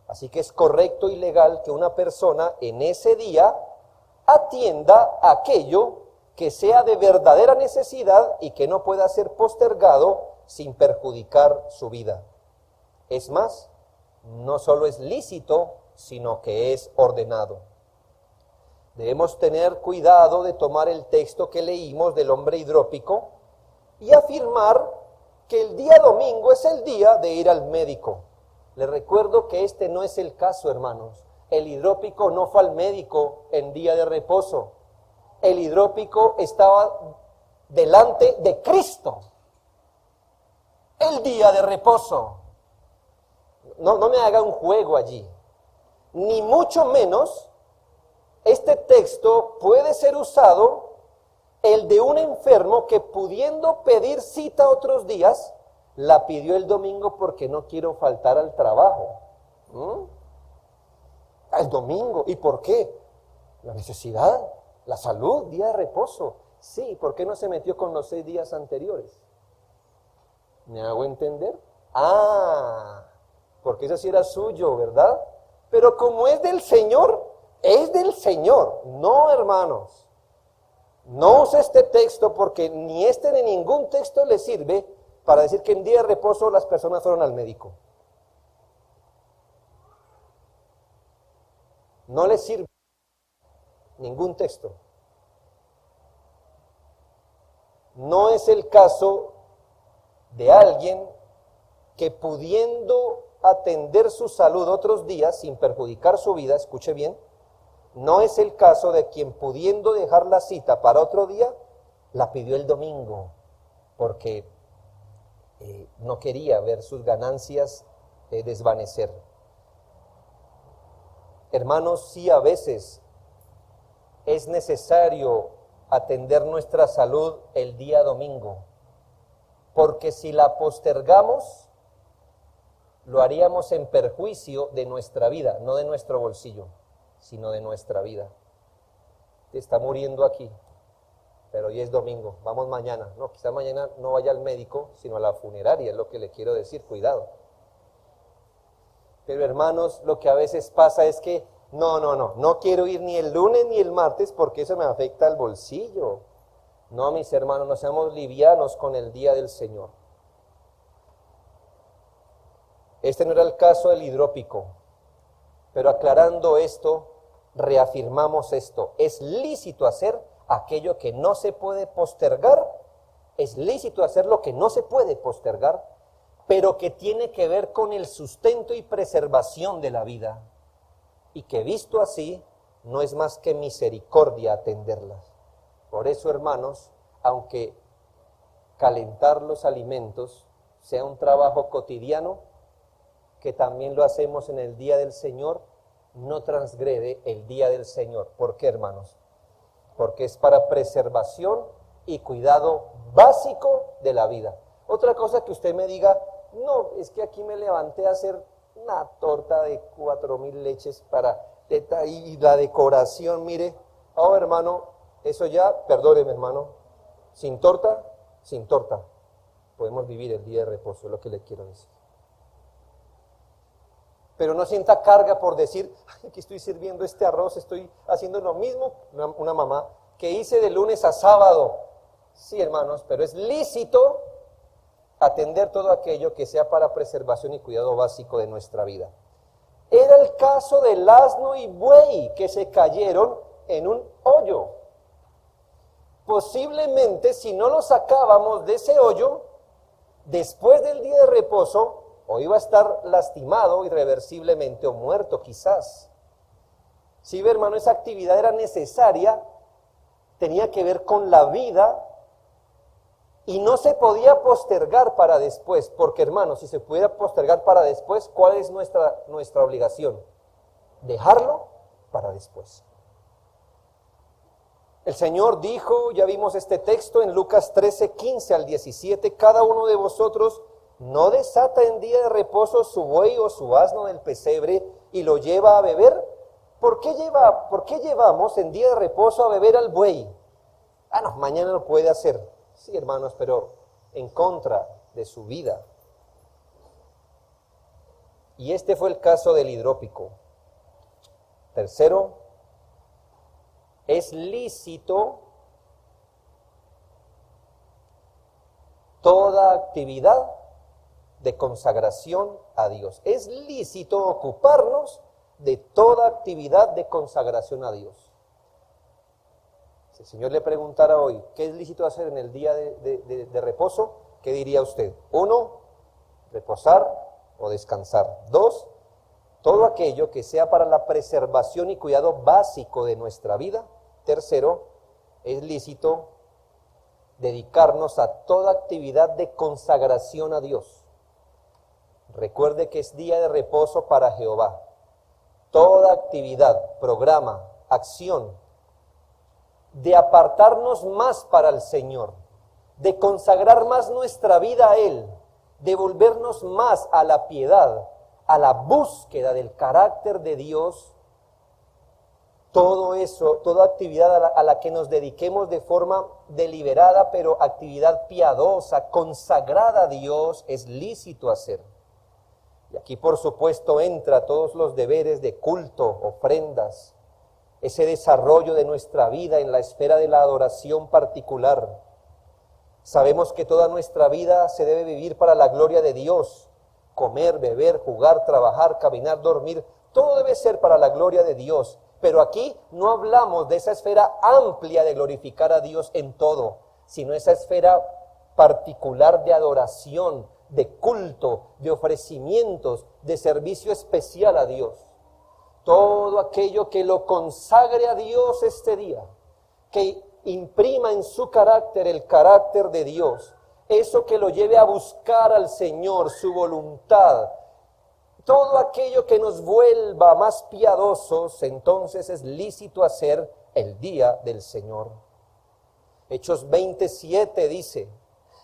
Así que es correcto y legal que una persona en ese día atienda aquello que sea de verdadera necesidad y que no pueda ser postergado sin perjudicar su vida. Es más, no solo es lícito, sino que es ordenado. Debemos tener cuidado de tomar el texto que leímos del hombre hidrópico y afirmar que el día domingo es el día de ir al médico. Les recuerdo que este no es el caso, hermanos. El hidrópico no fue al médico en día de reposo. El hidrópico estaba delante de Cristo. El día de reposo. No me haga un juego allí. Ni mucho menos este texto puede ser usado el de un enfermo que pudiendo pedir cita otros días, la pidió el domingo porque no quiero faltar al trabajo. El domingo. ¿Y por qué? La necesidad, la salud, día de reposo. Sí, ¿por qué no se metió con los 6 días anteriores? ¿Me hago entender? Porque eso sí era suyo, ¿verdad? Pero como es del Señor, es del Señor. No, hermanos. No use este texto porque ni este ni ningún texto le sirve para decir que en día de reposo las personas fueron al médico. No le sirve ningún texto. No es el caso de alguien que pudiendo atender su salud otros días sin perjudicar su vida, escuche bien, no es el caso de quien pudiendo dejar la cita para otro día, la pidió el domingo, porque no quería ver sus ganancias desvanecer. Hermanos, sí a veces es necesario atender nuestra salud el día domingo, porque si la postergamos, lo haríamos en perjuicio de nuestra vida, no de nuestro bolsillo, sino de nuestra vida. Te está muriendo aquí, pero hoy es domingo, vamos mañana. No, quizá mañana no vaya al médico, sino a la funeraria, es lo que le quiero decir, cuidado. Pero hermanos, lo que a veces pasa es que no quiero ir ni el lunes ni el martes porque eso me afecta al bolsillo. No, mis hermanos, no seamos livianos con el día del Señor. Este no era el caso del hidrópico, pero aclarando esto, reafirmamos esto. Es lícito hacer aquello que no se puede postergar, es lícito hacer lo que no se puede postergar, pero que tiene que ver con el sustento y preservación de la vida, y que visto así, no es más que misericordia atenderlas. Por eso, hermanos, aunque calentar los alimentos sea un trabajo cotidiano, que también lo hacemos en el día del Señor, no transgrede el día del Señor. ¿Por qué, hermanos? Porque es para preservación y cuidado básico de la vida. Otra cosa que usted me diga, no, es que aquí me levanté a hacer una torta de 4,000 leches para Y la decoración, mire, oh hermano, eso ya, perdóneme hermano, sin torta, podemos vivir el día de reposo, es lo que le quiero decir. Pero no sienta carga por decir, ay, aquí estoy sirviendo este arroz, estoy haciendo lo mismo, una mamá, que hice de lunes a sábado. Sí, hermanos, pero es lícito atender todo aquello que sea para preservación y cuidado básico de nuestra vida. Era el caso del asno y buey que se cayeron en un hoyo. Posiblemente si no los sacábamos de ese hoyo, después del día de reposo, o iba a estar lastimado irreversiblemente o muerto quizás. Sí, hermano, esa actividad era necesaria, tenía que ver con la vida y no se podía postergar para después, porque hermano, si se pudiera postergar para después, ¿cuál es nuestra obligación? Dejarlo para después. El Señor dijo, ya vimos este texto en Lucas 13, 15 al 17, cada uno de vosotros no desata en día de reposo su buey o su asno del pesebre y lo lleva a beber. ¿Por qué llevamos en día de reposo a beber al buey? No, mañana lo puede hacer. Sí, hermanos, pero en contra de su vida. Y este fue el caso del hidrópico. Tercero, es lícito toda actividad de consagración a Dios. Es lícito ocuparnos de toda actividad de consagración a Dios. Si el Señor le preguntara hoy, ¿qué es lícito hacer en el día de reposo? ¿Qué diría usted? 1, reposar o descansar. 2, todo aquello que sea para la preservación y cuidado básico de nuestra vida. Tercero, es lícito dedicarnos a toda actividad de consagración a Dios. Recuerde que es día de reposo para Jehová. Toda actividad, programa, acción, de apartarnos más para el Señor, de consagrar más nuestra vida a Él, de volvernos más a la piedad, a la búsqueda del carácter de Dios, todo eso, toda actividad a la que nos dediquemos de forma deliberada, pero actividad piadosa, consagrada a Dios, es lícito hacer. Y aquí por supuesto entra todos los deberes de culto, ofrendas, ese desarrollo de nuestra vida en la esfera de la adoración particular. Sabemos que toda nuestra vida se debe vivir para la gloria de Dios. Comer, beber, jugar, trabajar, caminar, dormir, todo debe ser para la gloria de Dios. Pero aquí no hablamos de esa esfera amplia de glorificar a Dios en todo, sino esa esfera particular de adoración, de culto, de ofrecimientos, de servicio especial a Dios. Todo aquello que lo consagre a Dios este día, que imprima en su carácter el carácter de Dios, eso que lo lleve a buscar al Señor, su voluntad, todo aquello que nos vuelva más piadosos, entonces es lícito hacer el día del Señor. Hechos 27 dice,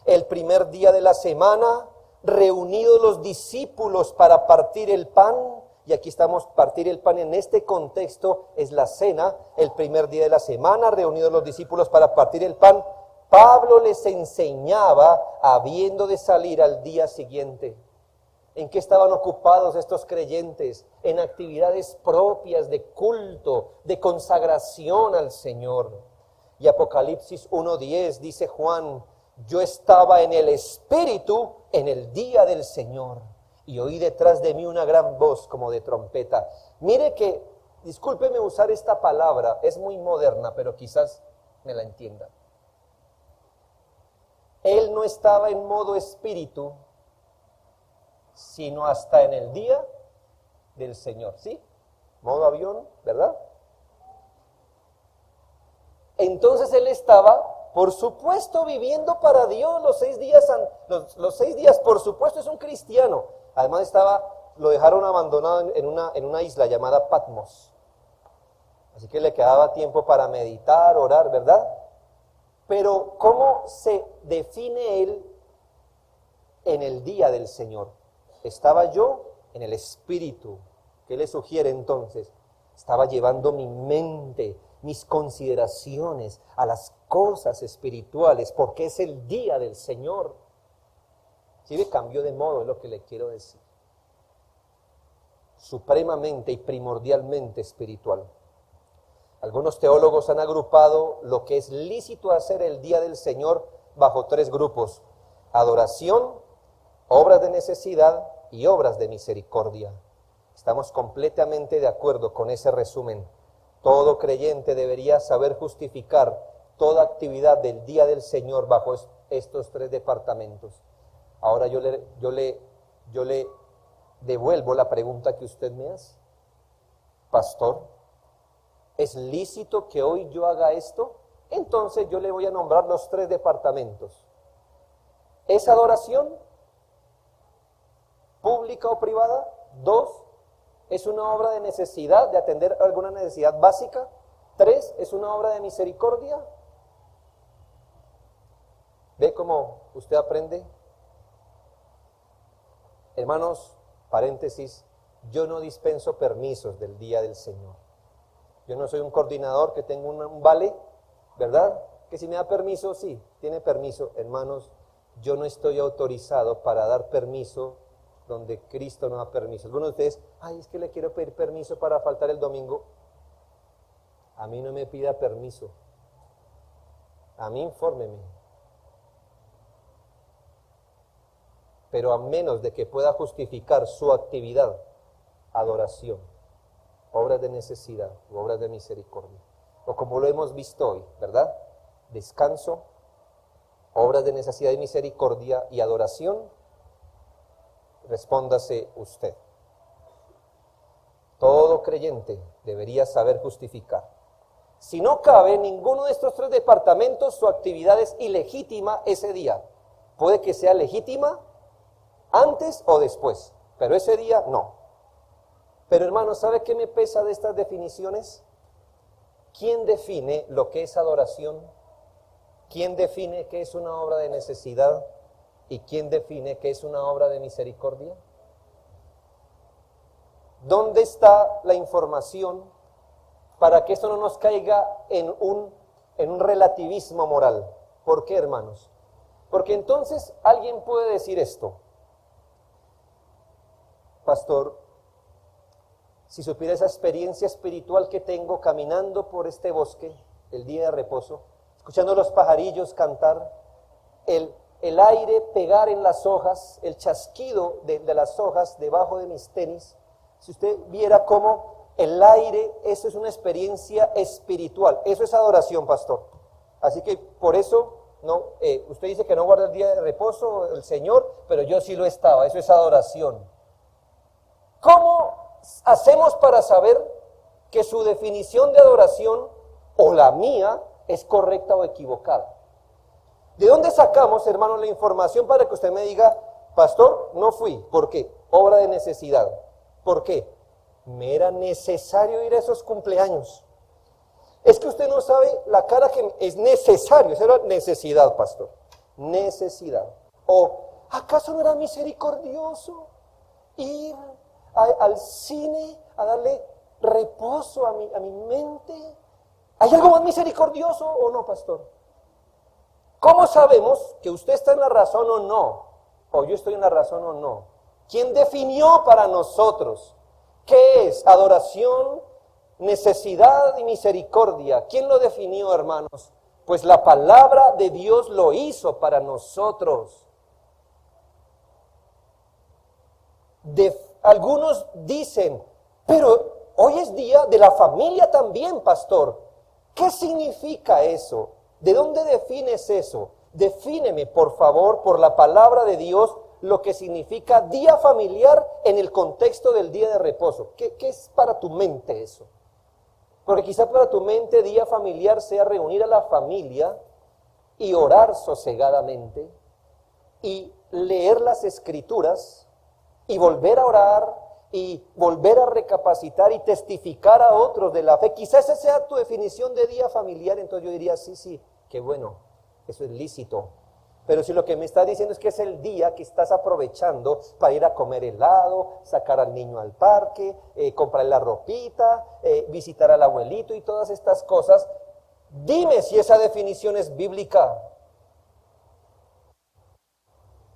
el primer día de la semana, reunidos los discípulos para partir el pan, y aquí estamos, partir el pan en este contexto es la cena, el primer día de la semana, reunidos los discípulos para partir el pan, Pablo les enseñaba habiendo de salir al día siguiente. ¿En qué estaban ocupados estos creyentes? En actividades propias de culto, de consagración al Señor. Y Apocalipsis 1:10 dice Juan, yo estaba en el Espíritu en el día del Señor y oí detrás de mí una gran voz como de trompeta. Mire que, discúlpeme usar esta palabra, es muy moderna, pero quizás me la entienda. Él no estaba en modo espíritu, sino hasta en el día del Señor, ¿sí? Modo avión, ¿verdad? Entonces él estaba, por supuesto, viviendo para Dios los 6 días, los 6 días, por supuesto, es un cristiano. Además lo dejaron abandonado en una isla llamada Patmos. Así que le quedaba tiempo para meditar, orar, ¿verdad? Pero ¿cómo se define él en el día del Señor? Estaba yo en el Espíritu. ¿Qué le sugiere entonces? Estaba llevando mi mente, mis consideraciones a las cosas espirituales, porque es el día del Señor. Sí, me cambió de modo, es lo que le quiero decir. Supremamente y primordialmente espiritual. Algunos teólogos han agrupado lo que es lícito hacer el día del Señor bajo 3 grupos: adoración, obras de necesidad y obras de misericordia. Estamos completamente de acuerdo con ese resumen. Todo creyente debería saber justificar toda actividad del día del Señor bajo estos 3 departamentos. Ahora yo le devuelvo la pregunta que usted me hace. Pastor, ¿es lícito que hoy yo haga esto? Entonces yo le voy a nombrar los 3 departamentos. ¿Es adoración pública o privada? 2, ¿es una obra de necesidad, de atender alguna necesidad básica? 3, ¿es una obra de misericordia? ¿Ve cómo usted aprende? Hermanos, paréntesis, yo no dispenso permisos del día del Señor. Yo no soy un coordinador que tengo un vale, ¿verdad? Que si me da permiso, sí, tiene permiso. Hermanos, yo no estoy autorizado para dar permiso donde Cristo no da permiso. Algunos de ustedes, es que le quiero pedir permiso para faltar el domingo. A mí no me pida permiso. A mí infórmeme. Pero a menos de que pueda justificar su actividad, adoración, obras de necesidad, obras de misericordia, o como lo hemos visto hoy, ¿verdad? Descanso, obras de necesidad y misericordia y adoración, respóndase usted. Todo creyente debería saber justificar. Si no cabe ninguno de estos 3 departamentos, su actividad es ilegítima ese día. Puede que sea legítima antes o después, pero ese día no. Pero hermano, ¿sabe qué me pesa de estas definiciones? ¿Quién define lo que es adoración? ¿Quién define qué es una obra de necesidad? ¿Y quién define qué es una obra de misericordia? ¿Dónde está la información para que esto no nos caiga en un relativismo moral? ¿Por qué, hermanos? Porque entonces alguien puede decir esto: pastor, si supiera esa experiencia espiritual que tengo caminando por este bosque, el día de reposo, escuchando los pajarillos cantar, el aire pegar en las hojas, el chasquido de las hojas debajo de mis tenis, si usted viera cómo el aire, eso es una experiencia espiritual, eso es adoración, pastor. Así que por eso, usted dice que no guarda el día de reposo el Señor, pero yo sí lo estaba, eso es adoración. ¿Cómo hacemos para saber que su definición de adoración o la mía es correcta o equivocada? ¿De dónde sacamos, hermano, la información para que usted me diga, pastor, no fui? ¿Por qué? Obra de necesidad. ¿Por qué? Me era necesario ir a esos cumpleaños. Es que usted no sabe la cara que es necesario, esa era necesidad, pastor. Necesidad. ¿O acaso no era misericordioso ir al cine a darle reposo a mi mente? ¿Hay algo más misericordioso o no, pastor? ¿Cómo sabemos que usted está en la razón o no? ¿O yo estoy en la razón o no? ¿Quién definió para nosotros qué es adoración, necesidad y misericordia? ¿Quién lo definió, hermanos? Pues la palabra de Dios lo hizo para nosotros. Algunos dicen, pero hoy es día de la familia también, pastor. ¿Qué significa eso? ¿De dónde defines eso? Defíneme, por favor, por la palabra de Dios, lo que significa día familiar en el contexto del día de reposo. ¿Qué es para tu mente eso? Porque quizá para tu mente día familiar sea reunir a la familia y orar sosegadamente y leer las escrituras y volver a orar y volver a recapacitar y testificar a otros de la fe. Quizás esa sea tu definición de día familiar, entonces yo diría, sí, qué bueno, eso es lícito. Pero si lo que me está diciendo es que es el día que estás aprovechando para ir a comer helado, sacar al niño al parque, comprarle la ropita, visitar al abuelito y todas estas cosas, dime si esa definición es bíblica.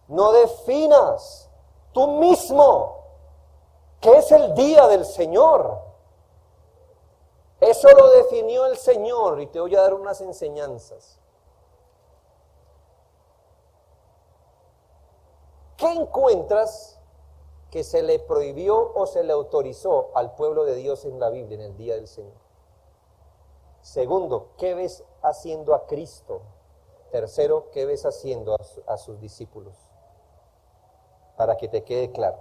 No definas tú mismo que es el día del Señor. Eso lo definió el Señor y te voy a dar unas enseñanzas. ¿Qué encuentras que se le prohibió o se le autorizó al pueblo de Dios en la Biblia en el día del Señor? Segundo, ¿qué ves haciendo a Cristo? Tercero, ¿qué ves haciendo a sus discípulos? Para que te quede claro.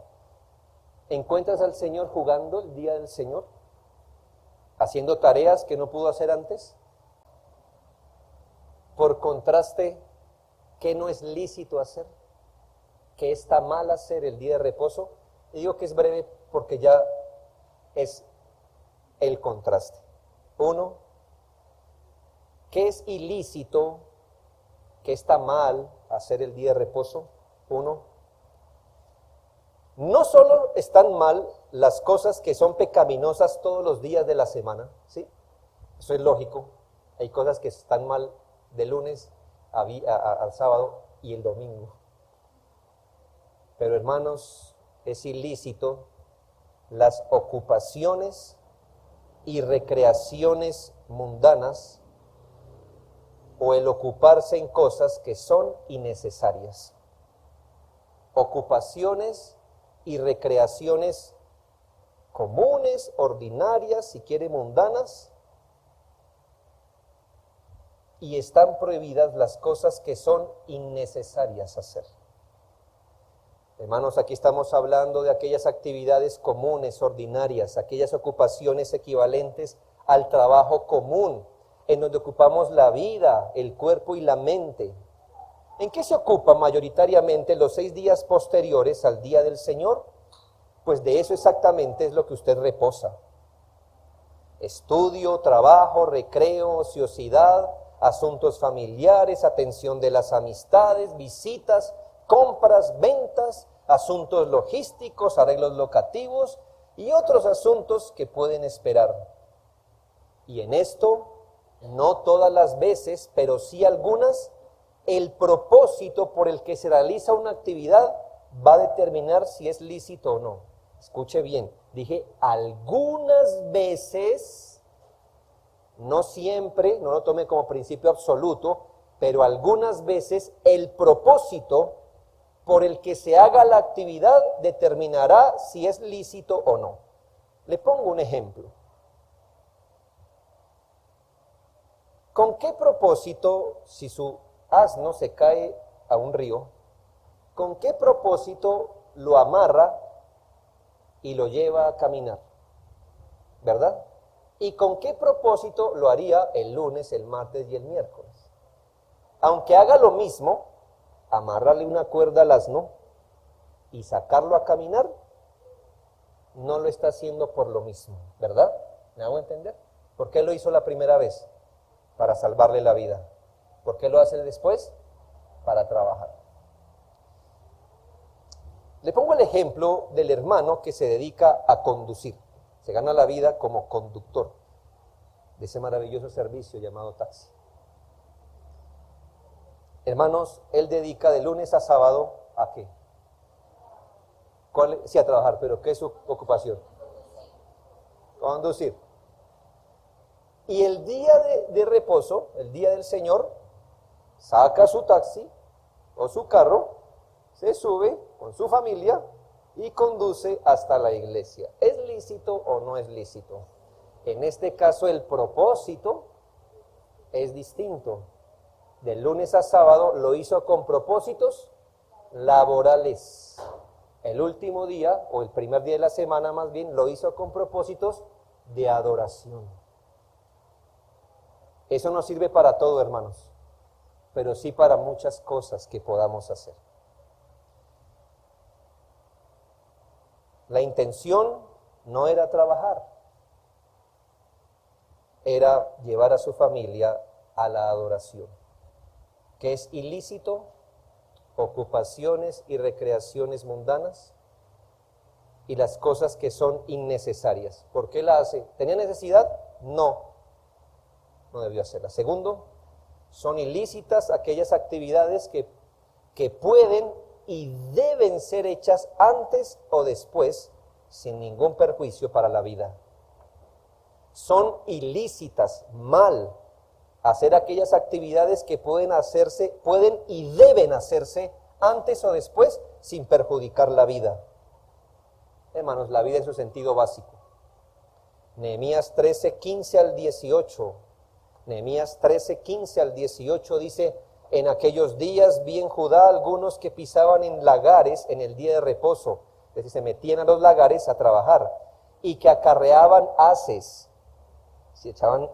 ¿Encuentras al Señor jugando el día del Señor? ¿Haciendo tareas que no pudo hacer antes? Por contraste, ¿qué no es lícito hacer? ¿Qué está mal hacer el día de reposo? Y digo que es breve porque ya es el contraste. Uno, ¿qué es ilícito? ¿Qué está mal hacer el día de reposo? Uno, no solo están mal las cosas que son pecaminosas todos los días de la semana, ¿sí? Eso es lógico. Hay cosas que están mal de lunes al sábado y el domingo. Pero hermanos, es ilícito las ocupaciones y recreaciones mundanas o el ocuparse en cosas que son innecesarias. Ocupaciones y recreaciones comunes, ordinarias, si quiere mundanas, y están prohibidas las cosas que son innecesarias hacer. Hermanos, aquí estamos hablando de aquellas actividades comunes, ordinarias, aquellas ocupaciones equivalentes al trabajo común, en donde ocupamos la vida, el cuerpo y la mente. ¿En qué se ocupan mayoritariamente los 6 días posteriores al día del Señor? Pues de eso exactamente es lo que usted reposa. Estudio, trabajo, recreo, ociosidad, asuntos familiares, atención de las amistades, visitas, compras, ventas, asuntos logísticos, arreglos locativos y otros asuntos que pueden esperar. Y en esto, no todas las veces, pero sí algunas, el propósito por el que se realiza una actividad va a determinar si es lícito o no. Escuche bien, dije algunas veces, no siempre, no lo tome como principio absoluto, pero algunas veces el propósito por el que se haga la actividad determinará si es lícito o no. Le pongo un ejemplo. ¿Con qué propósito, si su asno se cae a un río, con qué propósito lo amarra y lo lleva a caminar? ¿Verdad? ¿Y con qué propósito lo haría el lunes, el martes y el miércoles? Aunque haga lo mismo, amarrarle una cuerda al asno y sacarlo a caminar, no lo está haciendo por lo mismo, ¿verdad? ¿Me hago entender? ¿Por qué lo hizo la primera vez? Para salvarle la vida. ¿Por qué lo hace después? Para trabajar. Le pongo el ejemplo del hermano que se dedica a conducir. Se gana la vida como conductor de ese maravilloso servicio llamado taxi. Hermanos, él dedica de lunes a sábado ¿a qué? Sí, a trabajar, pero ¿qué es su ocupación? Conducir. Y el día de reposo, el día del Señor, saca su taxi o su carro, se sube con su familia y conduce hasta la iglesia. ¿Es lícito o no es lícito? En este caso el propósito es distinto. De lunes a sábado lo hizo con propósitos laborales. El último día, o el primer día de la semana más bien, lo hizo con propósitos de adoración. Eso no sirve para todo, hermanos, pero sí para muchas cosas que podamos hacer. La intención no era trabajar, era llevar a su familia a la adoración. ¿Qué es ilícito? ocupaciones y recreaciones mundanas y las cosas que son innecesarias. ¿Por qué la hace? ¿Tenía necesidad? No debió hacerla. Segundo, son ilícitas aquellas actividades que pueden y deben ser hechas antes o después sin ningún perjuicio para la vida. Son ilícitas, mal, hacer aquellas actividades que pueden y deben hacerse antes o después sin perjudicar la vida. Hermanos, la vida en su sentido básico. Nehemías 13, 15 al 18. Nehemías 13, 15 al 18 dice: en aquellos días vi en Judá algunos que pisaban en lagares en el día de reposo, es decir, se metían a los lagares a trabajar, y que acarreaban haces, se echaban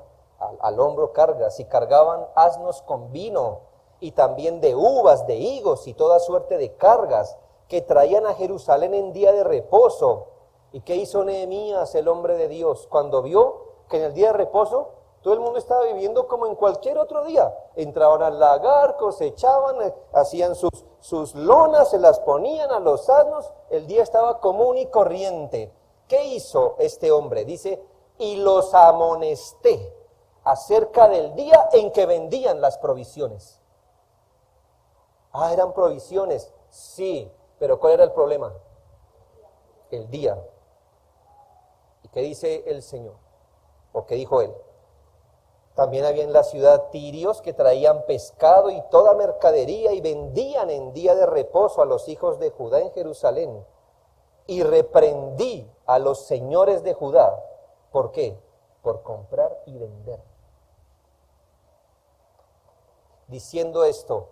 al hombro cargas, y cargaban asnos con vino, y también de uvas, de higos, y toda suerte de cargas, que traían a Jerusalén en día de reposo. ¿Y qué hizo Nehemías, el hombre de Dios, cuando vio que en el día de reposo todo el mundo estaba viviendo como en cualquier otro día? Entraban al lagar, cosechaban, hacían sus lonas, se las ponían a los asnos, el día estaba común y corriente. ¿Qué hizo este hombre? Dice: y los amonesté acerca del día en que vendían las provisiones. Eran provisiones, sí, pero ¿cuál era el problema? El día. ¿Y qué dice el Señor? ¿O qué dijo él? También había en la ciudad tirios que traían pescado y toda mercadería y vendían en día de reposo a los hijos de Judá en Jerusalén. Y reprendí a los señores de Judá. ¿Por qué? Por comprar y vender. Diciendo esto: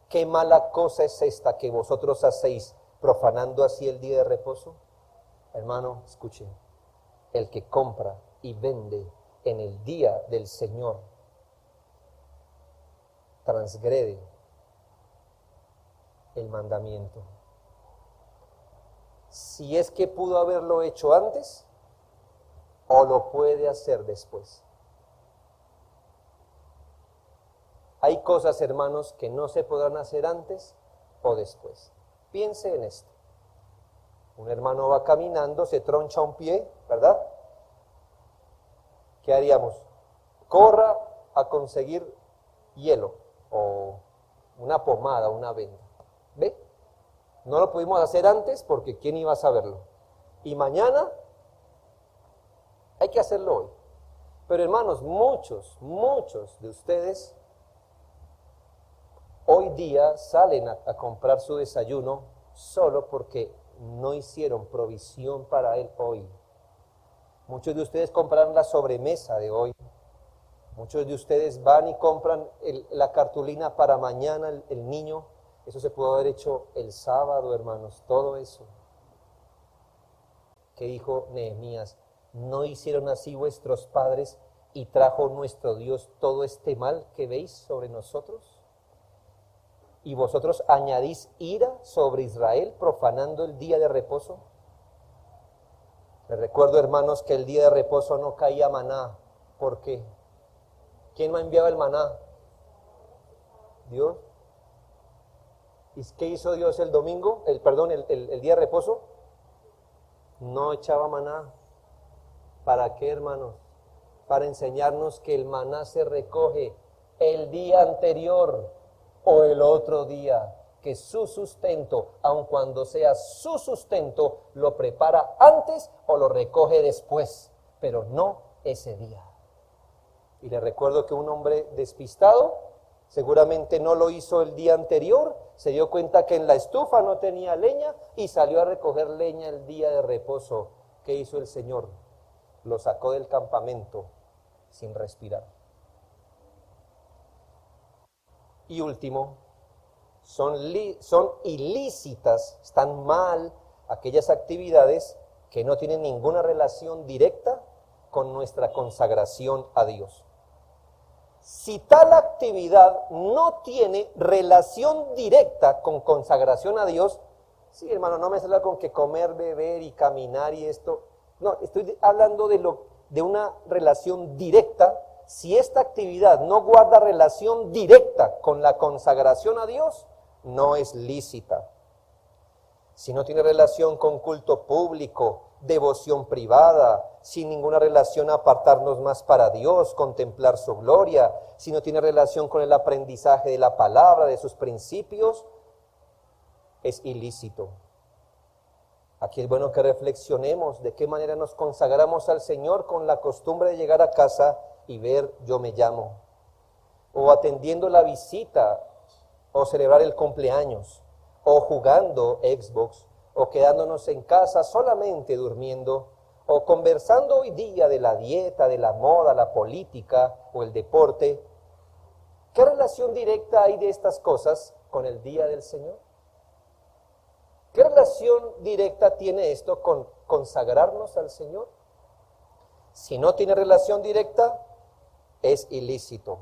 ¿qué mala cosa es esta que vosotros hacéis, profanando así el día de reposo? Hermano, escuchen, el que compra y vende en el día del Señor transgrede el mandamiento. Si es que pudo haberlo hecho antes, o lo puede hacer después. Hay cosas, hermanos, que no se podrán hacer antes o después. Piense en esto. Un hermano va caminando, se troncha un pie, ¿verdad? ¿Qué haríamos? Corra a conseguir hielo o una pomada, una venda. ¿Ve? No lo pudimos hacer antes porque ¿quién iba a saberlo? Y mañana hay que hacerlo hoy. Pero hermanos, muchos de ustedes hoy día salen a comprar su desayuno solo porque no hicieron provisión para él hoy. Muchos de ustedes compraron la sobremesa de hoy. Muchos de ustedes van y compran la cartulina para mañana, el niño. Eso se pudo haber hecho el sábado, hermanos, todo eso. ¿Qué dijo Nehemías? ¿No hicieron así vuestros padres y trajo nuestro Dios todo este mal que veis sobre nosotros? ¿Y vosotros añadís ira sobre Israel, profanando el día de reposo? Les recuerdo, hermanos, que el día de reposo no caía maná. ¿Por qué? ¿Quién me enviaba el maná? Dios. ¿Y qué hizo Dios el domingo? El día de reposo. No echaba maná. ¿Para qué, hermanos? Para enseñarnos que el maná se recoge el día anterior o el otro día, que su sustento, aun cuando sea su sustento, lo prepara antes o lo recoge después, pero no ese día. Y le recuerdo que un hombre despistado seguramente no lo hizo el día anterior, se dio cuenta que en la estufa no tenía leña y salió a recoger leña el día de reposo. ¿Qué hizo el Señor? Lo sacó del campamento sin respirar. Y último, son ilícitas, están mal aquellas actividades que no tienen ninguna relación directa con nuestra consagración a Dios. Si tal actividad no tiene relación directa con consagración a Dios, sí, hermano, no me salga con que comer, beber y caminar y esto. No, estoy hablando de una relación directa. Si esta actividad no guarda relación directa con la consagración a Dios, no es lícita. Si no tiene relación con culto público, devoción privada, sin ninguna relación a apartarnos más para Dios, contemplar su gloria, si no tiene relación con el aprendizaje de la palabra, de sus principios, es ilícito. Aquí es bueno que reflexionemos de qué manera nos consagramos al Señor con la costumbre de llegar a casa y ver yo me llamo, o atendiendo la visita, o celebrar el cumpleaños, o jugando Xbox, o quedándonos en casa solamente durmiendo, o conversando hoy día de la dieta, de la moda, la política o el deporte. ¿Qué relación directa hay de estas cosas con el día del Señor? ¿Qué relación directa tiene esto con consagrarnos al Señor? Si no tiene relación directa, es ilícito.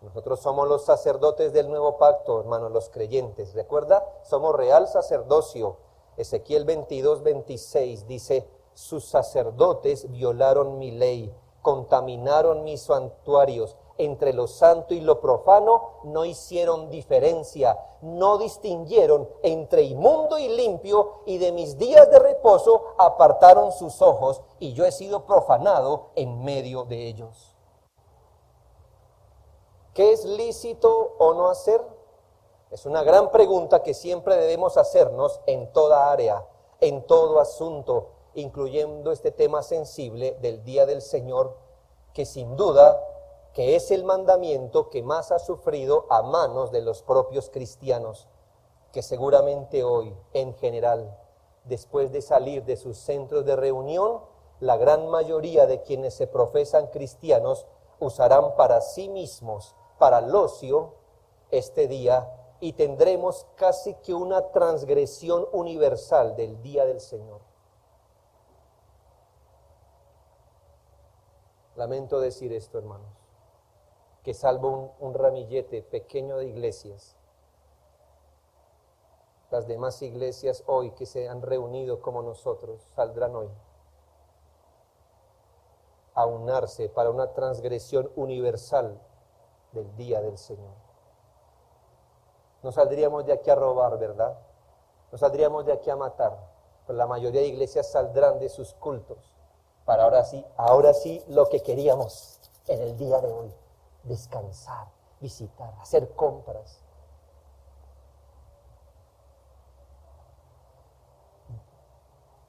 Nosotros somos los sacerdotes del nuevo pacto, hermanos, los creyentes. ¿Recuerda? Somos real sacerdocio. Ezequiel 22:26 dice, sus sacerdotes violaron mi ley, contaminaron mis santuarios. Entre lo santo y lo profano no hicieron diferencia, no distinguieron entre inmundo y limpio, y de mis días de reposo apartaron sus ojos, y yo he sido profanado en medio de ellos. ¿Qué es lícito o no hacer? Es una gran pregunta que siempre debemos hacernos en toda área, en todo asunto, incluyendo este tema sensible del Día del Señor, que sin duda que es el mandamiento que más ha sufrido a manos de los propios cristianos, que seguramente hoy, en general, después de salir de sus centros de reunión, la gran mayoría de quienes se profesan cristianos usarán para sí mismos, para el ocio, este día, y tendremos casi que una transgresión universal del Día del Señor. Lamento decir esto, hermanos, que salvo un ramillete pequeño de iglesias, las demás iglesias hoy que se han reunido como nosotros, saldrán hoy a unarse para una transgresión universal del Día del Señor. No saldríamos de aquí a robar, ¿verdad? No saldríamos de aquí a matar, pero la mayoría de iglesias saldrán de sus cultos para ahora sí lo que queríamos en el día de hoy, descansar, visitar, hacer compras.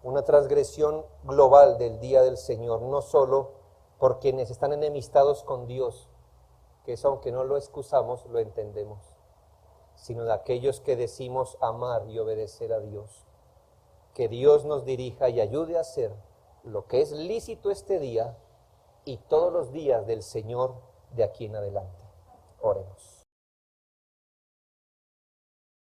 Una transgresión global del Día del Señor, no solo por quienes están enemistados con Dios, que eso aunque no lo excusamos, lo entendemos, sino de aquellos que decimos amar y obedecer a Dios. Que Dios nos dirija y ayude a hacer lo que es lícito este día y todos los días del Señor de aquí en adelante. Oremos.